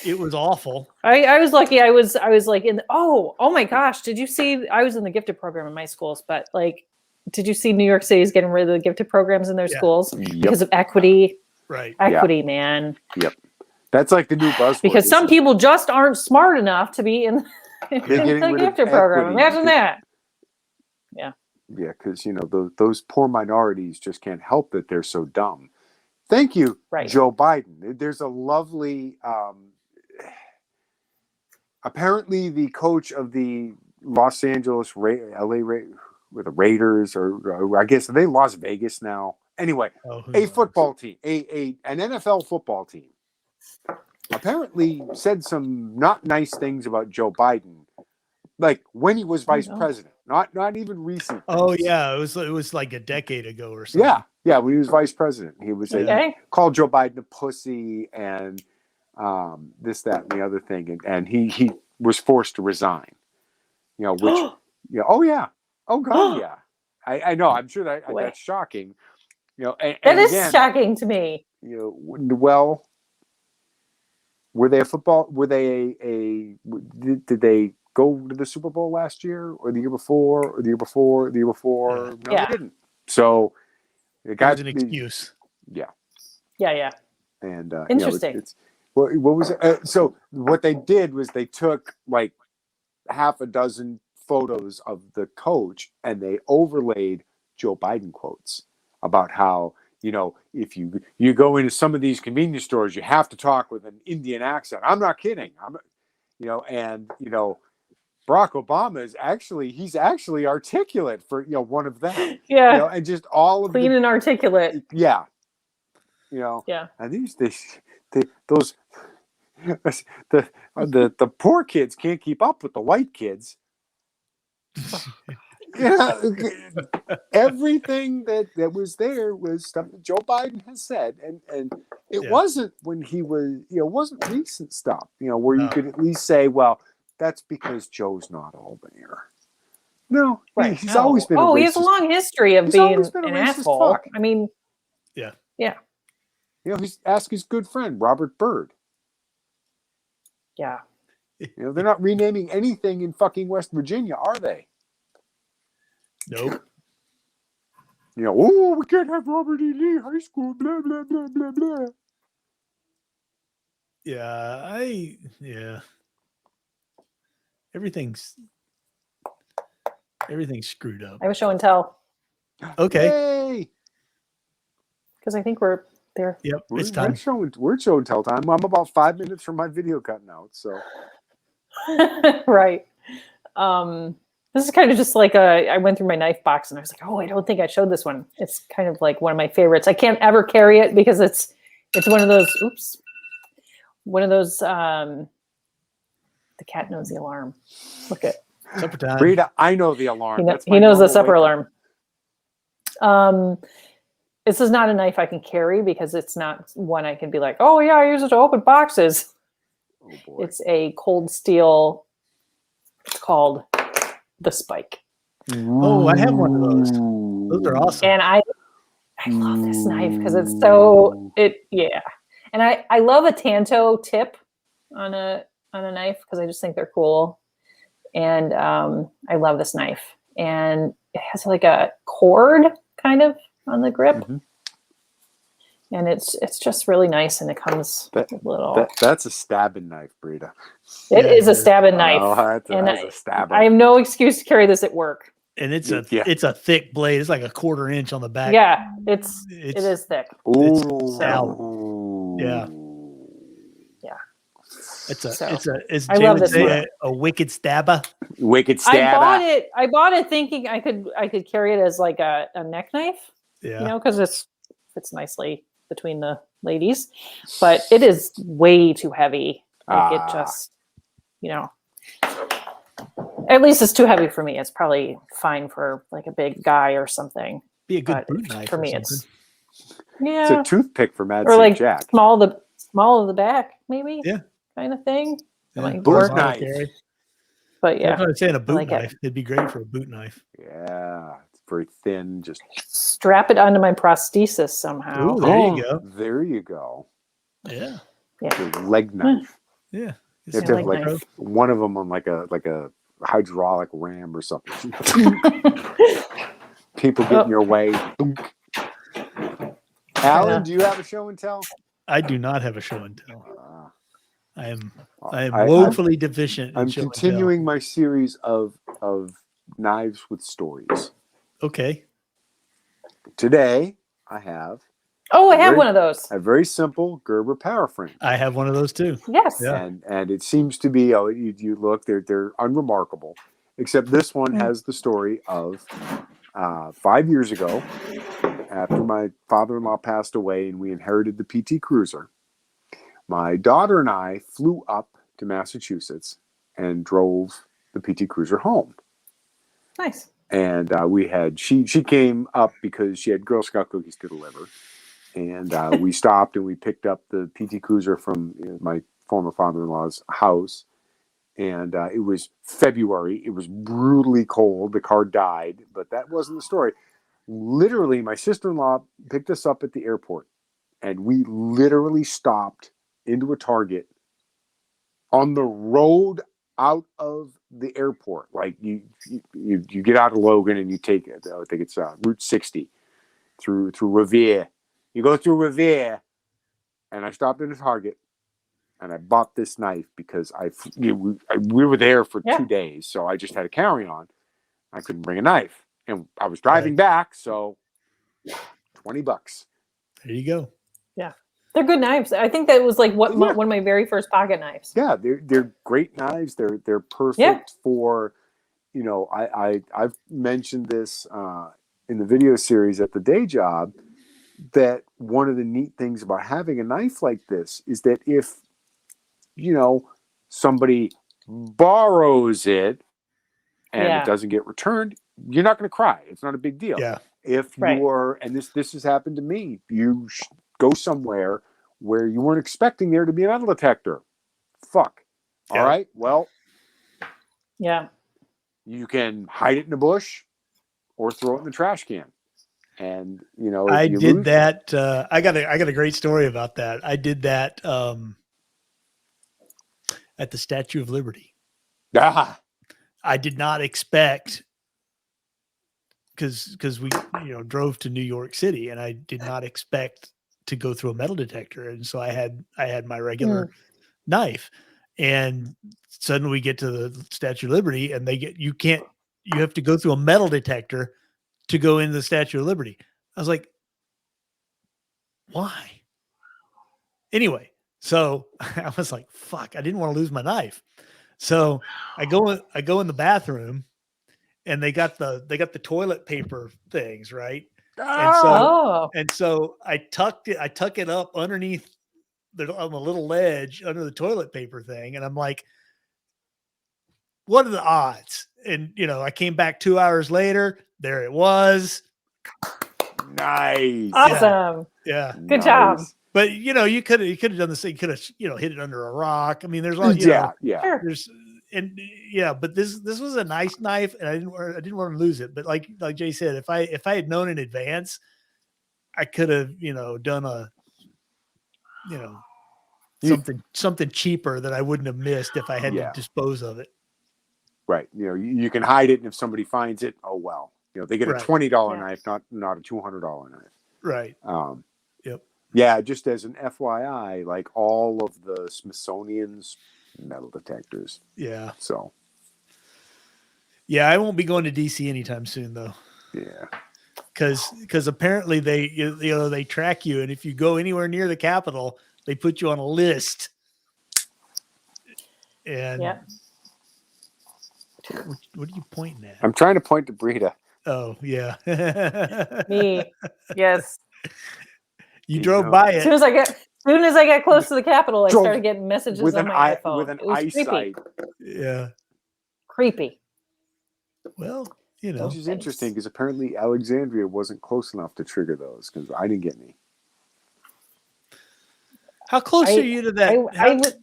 It was awful. I was lucky. I was like oh my gosh, did you see, I was in the gifted program in my schools, but like, did you see New York City's getting rid of the gifted programs in their schools because of equity? Right. Equity, man. Yep. That's like the new buzzword. Because some people just aren't smart enough to be in the gifted program. Imagine that. Yeah. Yeah, because, you know, those poor minorities just can't help that they're so dumb. Thank you, Joe Biden. There's a lovely, apparently the coach of the Los Angeles, LA, with the Raiders, or I guess, are they Las Vegas now? Anyway, a football team, an NFL football team, apparently said some not nice things about Joe Biden, like when he was vice president, not even recent. Oh yeah, it was like a decade ago or something. Yeah, when he was vice president, he was called Joe Biden a pussy and this, that, and the other thing, and he was forced to resign. You know, which oh god, yeah. I know. I'm sure that's shocking. You know, that is shocking to me. You know, well, were they a football? Were they did they go to the Super Bowl last year, or the year before, or the year before, the year before? No, they didn't. So it got an excuse. Yeah. And interesting. What was it? So what they did was they took like half a dozen photos of the coach and they overlaid Joe Biden quotes about how, you know, if you go into some of these convenience stores, you have to talk with an Indian accent. I'm not kidding. And Barack Obama he's actually articulate for, one of them. Yeah. You know, and just all of clean and articulate. Yeah. You know. Yeah. And the poor kids can't keep up with the white kids. Yeah, everything that was there was stuff that Joe Biden has said, and it wasn't when he was, it wasn't recent stuff, where you could at least say, well, that's because Joe's not all there. No, he's always been. He has a long history of being an asshole. Fuck. I mean, yeah. He's asked his good friend Robert Byrd. Yeah. They're not renaming anything in fucking West Virginia, are they? Nope. We can't have Robert E. Lee High School, blah, blah, blah, blah, blah. Yeah, Everything's screwed up. I have a show and tell. Okay. Because I think we're there. Yep, it's time. We're show and tell time. I'm about 5 minutes from my video cutting out, so. Right. This is kind of just like I went through my knife box and I was like, I don't think I showed this one. It's kind of like one of my favorites. I can't ever carry it because it's one of those, the cat knows the alarm. Look at supper time. Rita, I know the alarm. He knows the supper alarm. This is not a knife I can carry because it's not one I can be like, I use it to open boxes. Oh boy. It's a cold steel. It's called the Spike. Oh, I have one of those. Those are awesome. And I love this knife because it's so And I love a Tanto tip on a knife because I just think they're cool. And I love this knife. And it has like a cord kind of on the grip. Mm-hmm. And it's just really nice, and it comes with a little. That's a stabbing knife, Brita. It is a stabbing knife, that's a stabber. I have no excuse to carry this at work. And it's a thick blade. It's like a 1/4 inch on the back. Yeah, it is thick. Ooh. Yeah. Yeah. It's a So, as I Jay love would this say, one. a wicked stabber. Wicked stabber. I bought it thinking I could carry it as like a neck knife, Yeah. because it fits nicely between the ladies, but it is way too heavy. Like it just, at least it's too heavy for me. It's probably fine for like a big guy or something. Be a good But boot knife for or me, something. It's a toothpick for Mad or St. like Jack. small of the back, maybe. Yeah. Kind of thing. Yeah. Boot knife. But yeah, That's what I'm saying. A boot like knife. It'd be great for a boot knife. Yeah, it's very thin. Just strap it onto my prosthesis somehow. Ooh, there you go. There you go. Yeah. Yeah. Your leg knife. Yeah. You have to have leg like knife. one of them on like a hydraulic ram or something. People get in your way. Alan, do you have a show and tell? I do not have a show and tell. I am I'm woefully deficient. I'm continuing my series of knives with stories. Okay. Today I have. Oh, I have one of those. A very simple Gerber power frame. I have one of those too. Yes. Yeah. And it seems to be, you look, they're unremarkable, except this one has the story of 5 years ago, after my father-in-law passed away and we inherited the PT Cruiser. My daughter and I flew up to Massachusetts and drove the PT Cruiser home. Nice. And she came up because she had Girl Scout cookies to deliver. And we stopped and we picked up the PT Cruiser from my former father-in-law's house. And it was February. It was brutally cold. The car died, but that wasn't the story. Literally, my sister-in-law picked us up at the airport, and we literally stopped into a Target on the road out of the airport. Like you get out of Logan and you take it. I think it's Route 60 through Revere. You go through Revere, and I stopped in a Target, and I bought this knife because we were there for 2 days, so I just had a carry-on. I couldn't bring a knife, and I was driving back, so $20. There you go. Yeah, they're good knives. I think that was like one of my very first pocket knives. Yeah, they're great knives. They're perfect for, I've mentioned this in the video series at the day job, that one of the neat things about having a knife like this is that if somebody borrows it and it doesn't get returned, you're not going to cry. It's not a big deal. Yeah. If you're, and this has happened to me, you go somewhere where you weren't expecting there to be a metal detector. Fuck. Yeah. All right. Well, yeah, you can hide it in a bush or throw it in the trash can. And I did that. I got a great story about that. I did that at the Statue of Liberty. I did not expect, because we drove to New York City, and I did not expect to go through a metal detector, and so I had my regular knife, and suddenly we get to the Statue of Liberty, and you have to go through a metal detector to go into the Statue of Liberty. I was like, why? Anyway, so I was like, fuck, I didn't want to lose my knife. So I go in the bathroom, and they got the toilet paper things, right? And so I tuck it up underneath on the little ledge under the toilet paper thing, and I'm like, what are the odds? And I came back 2 hours later, there it was. Nice. Awesome. Yeah. Good job. But you could have done the same. You could have hit it under a rock. I mean, there's a lot. There's but this was a nice knife, and I didn't want to lose it. But like Jay said, if I had known in advance, I could have done a something cheaper that I wouldn't have missed if I had to dispose of it. Right. You can hide it, and if somebody finds it, oh well. They get a $20 knife, not a $200 knife. Right. Yep. Yeah, just as an FYI, like all of the Smithsonian's metal detectors. Yeah. So. Yeah, I won't be going to DC anytime soon, though. Yeah. Because apparently they track you, and if you go anywhere near the Capitol, They put you on a list. And Yeah. what are you pointing at? I'm trying to point to Brita. Oh, yeah. Me. Yes. You drove by As it. soon as I got close to the Capitol, I Drove started getting messages with on an my eye iPhone. with an It was eyesight. Yeah. creepy. Well, you know. Which is interesting because apparently Alexandria wasn't close enough to trigger those because I didn't get any. How close are you to that?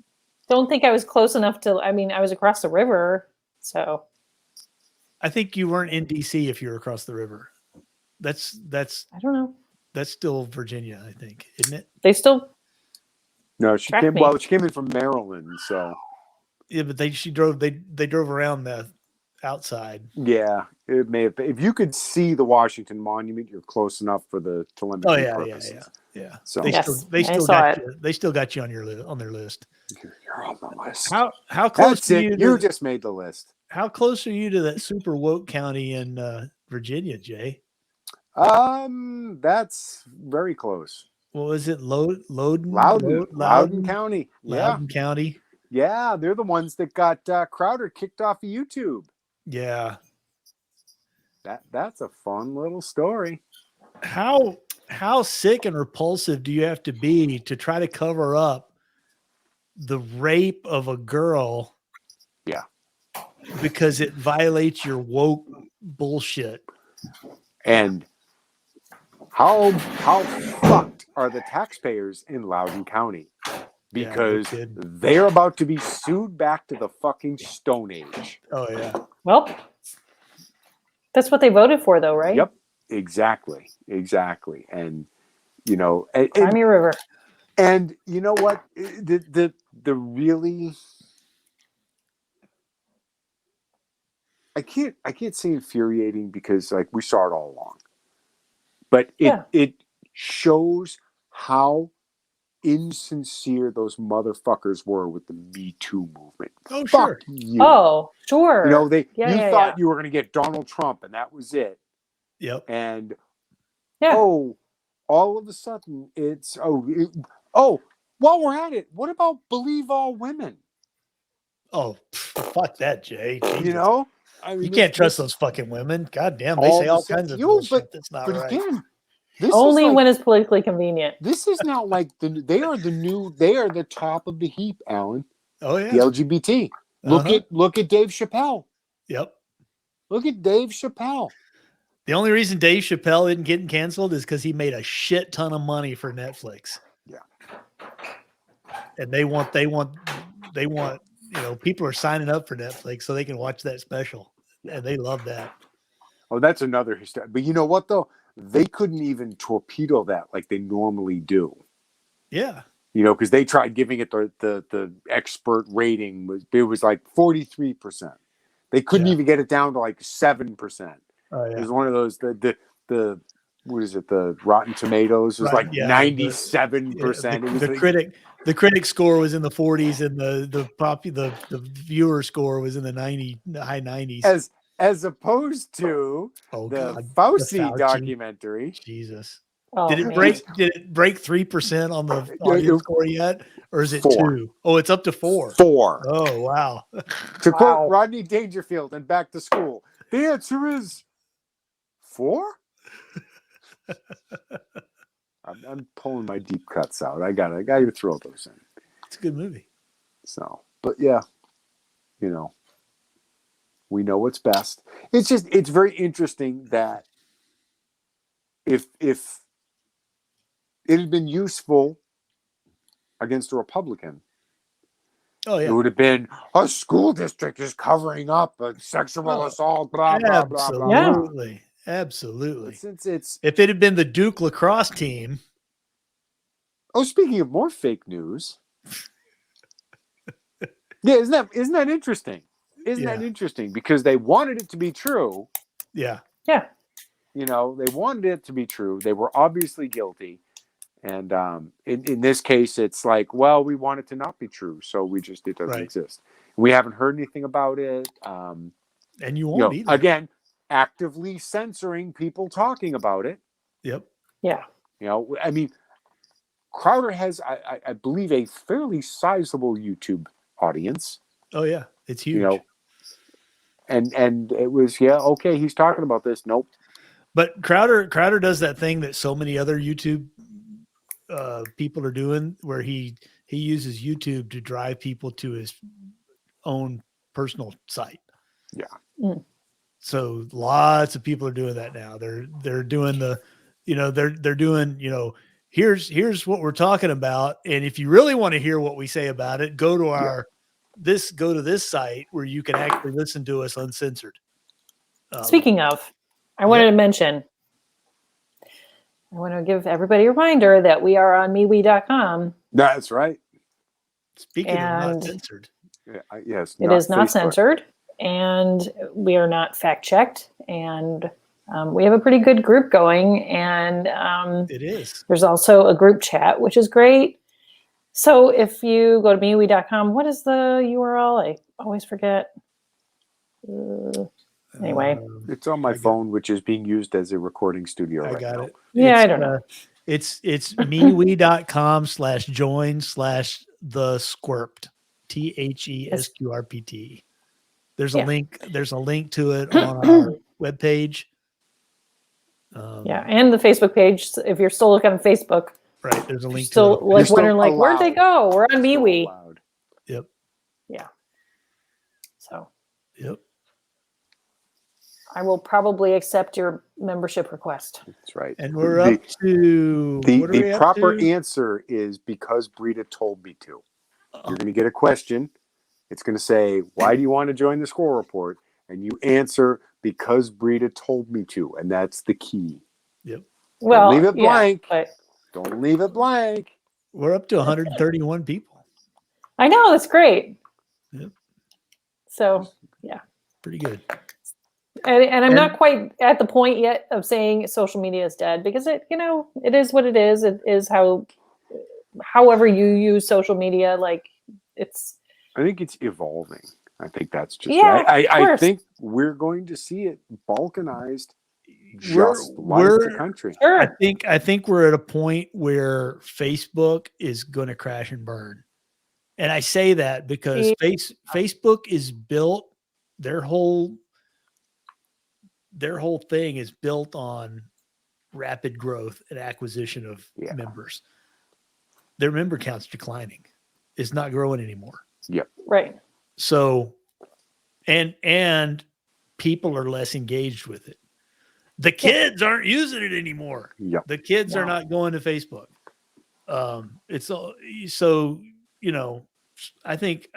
Don't think I was close enough to. I mean, I was across the river, so. I think you weren't in DC if you were across the river. That's. I don't know. That's still Virginia, I think, isn't it? They still. No, she came. Well, she came in from Maryland, so. Yeah, but they drove around the outside. Yeah, it may have been. If you could see the Washington Monument, you're close enough for the telemetry purposes. Yeah. So they still got you. They still got you on their list. You're on the list. How close That's it. You just made the list. How close are you to that super woke county in Virginia, Jay? That's very close. What was it? Loudoun County. Yeah. Loudoun County. Yeah, they're the ones that got Crowder kicked off of YouTube. Yeah. That's a fun little story. How sick and repulsive do you have to be to try to cover up the rape of a girl? Yeah. Because it violates your woke bullshit. And how fucked are the taxpayers in Loudoun County? Because they're about to be sued back to the fucking Stone Age. Oh, yeah. Well, that's what they voted for, though, right? Yep, exactly. And, Crimea River. And you know what? The really... I can't say infuriating because, like, we saw it all along. But it shows how insincere those motherfuckers were with the Me Too movement. Oh, Fuck sure. you. Oh, sure. You thought you were going to get Donald Trump, and that was it. Yep. And all of a sudden it's while we're at it, what about believe all women? Oh, fuck that, Jay. Jesus. I mean, you can't trust those fucking women. God damn, they say all kinds of bullshit that's not right. Again, only when it's politically convenient. This is not like they are the top of the heap, Alan. Oh yeah. The LGBT. Look at Dave Chappelle. Yep. Look at Dave Chappelle. The only reason Dave Chappelle isn't getting canceled is because he made a shit ton of money for Netflix. Yeah. And they want, people are signing up for Netflix so they can watch that special. And they love that. Oh, that's another history. But you know what though? They couldn't even torpedo that like they normally do. Yeah. Because they tried giving it the expert rating was like 43%. They couldn't even get it down to like 7%. Oh, yeah. It was one of those the what is it? The Rotten Tomatoes was like 97%. The critic score was in the 40s, and the viewer score was in the high 90s. As opposed to the Fauci documentary. Jesus. Oh, did it break 3% on the audience score yet? Or is it 2? Oh, it's up to 4. 4. Oh, wow. To quote Rodney Dangerfield in Back to School, the answer is 4? I'm pulling my deep cuts out. I gotta throw those in. It's a good movie. So, but yeah, we know what's best. It's very interesting that if it had been useful against a Republican, it would have been a school district is covering up a sexual assault, blah, blah, blah, blah. Absolutely. Absolutely. Since if it had been the Duke lacrosse team. Oh, speaking of more fake news. Yeah, isn't that interesting? Isn't that interesting? Because they wanted it to be true. Yeah. Yeah. They wanted it to be true. They were obviously guilty. And in this case, it's like, well, we want it to not be true. So it doesn't exist. We haven't heard anything about it. And you won't either. Again, actively censoring people talking about it. Yep. Yeah. I mean, Crowder has, I believe, a fairly sizable YouTube audience. Oh yeah, it's huge. You know, and it was okay. He's talking about this. Nope. But Crowder does that thing that so many other YouTube people are doing, where he uses YouTube to drive people to his own personal site. Yeah. Mm. So lots of people are doing that now. They're doing the, they're doing, here's what we're talking about. And if you really want to hear what we say about it, go to this site where you can actually listen to us uncensored. Speaking of, I wanted to mention, I want to give everybody a reminder that we are on MeWe.com. That's right. Speaking of not censored. Yes. It is not censored, and we are not fact checked, and we have a pretty good group going, and it is. There's also a group chat, which is great. So if you go to MeWe.com, what is the URL? I always forget. Anyway, it's on my phone, which is being used as a recording studio right now. I got it. Yeah, I don't know. It's MeWe.com/join/the Sqrpt. THESQRPT. There's a link. There's a link to it on our webpage. And the Facebook page. If you're still looking at Facebook, right? There's a link. Still to it. Wondering where'd they go? We're on MeWe. Yep. Yeah. So. Yep. I will probably accept your membership request. That's right. And we're up to the proper answer is because Brita told me to. You're going to get a question. It's going to say, why do you want to join the Squirrel Report? And you answer, because Brita told me to. And that's the key. Yep. Well, don't leave it blank. Yeah, don't leave it blank. We're up to 131 people. I know. That's great. Yep. So, yeah. Pretty good. And I'm not quite at the point yet of saying social media is dead, because it is what it is. It is however you use social media, I think it's evolving. I think that's just I think we're going to see it balkanized just like the country. Sure. I think we're at a point where Facebook is going to crash and burn. And I say that because Facebook is built, their whole thing is built on rapid growth and acquisition of members. Their member count's declining. It's not growing anymore. Yep. Right. So, and people are less engaged with it. The kids aren't using it anymore. Yep. The kids are not going to Facebook. It's all, so, I think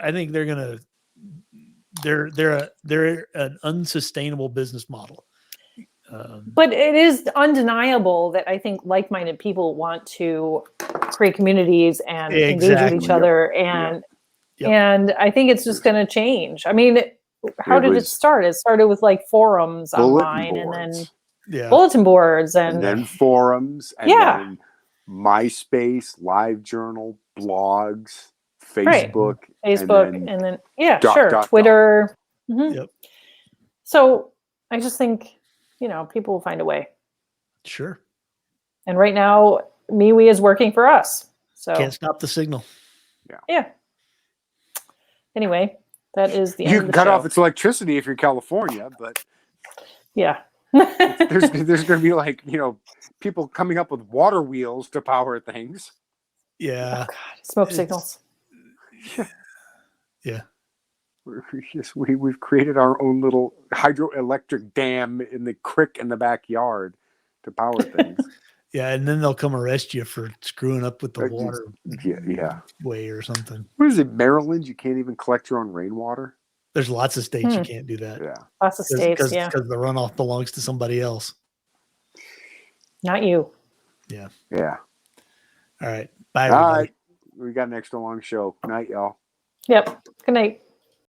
they're an unsustainable business model. But it is undeniable that I think like-minded people want to create communities and engage with each other. And I think it's just going to change. I mean, how did it start? It started with forums online and then bulletin boards and then forums and then MySpace, LiveJournal, blogs, Facebook, and then Twitter. Mm-hmm. Yep. So I just think, people will find a way. Sure. And right now, MeWe is working for us. So can't stop the signal. Yeah. Anyway, that is the end you of the can cut show. off its electricity if you're California, but yeah. there's going to be people coming up with water wheels to power things. Yeah. Oh, God. Smoke signals. Yeah. We've created our own little hydroelectric dam in the creek in the backyard to power things. Yeah, and then they'll come arrest you for screwing up with the water way or something. What is it, Maryland? You can't even collect your own rainwater? There's lots of states you can't do that. Yeah. Lots of states, because the runoff belongs to somebody else. Not you. Yeah. Yeah. All right. Bye, All everybody. right. We got an extra long show. Good night, y'all. Yep. Good night.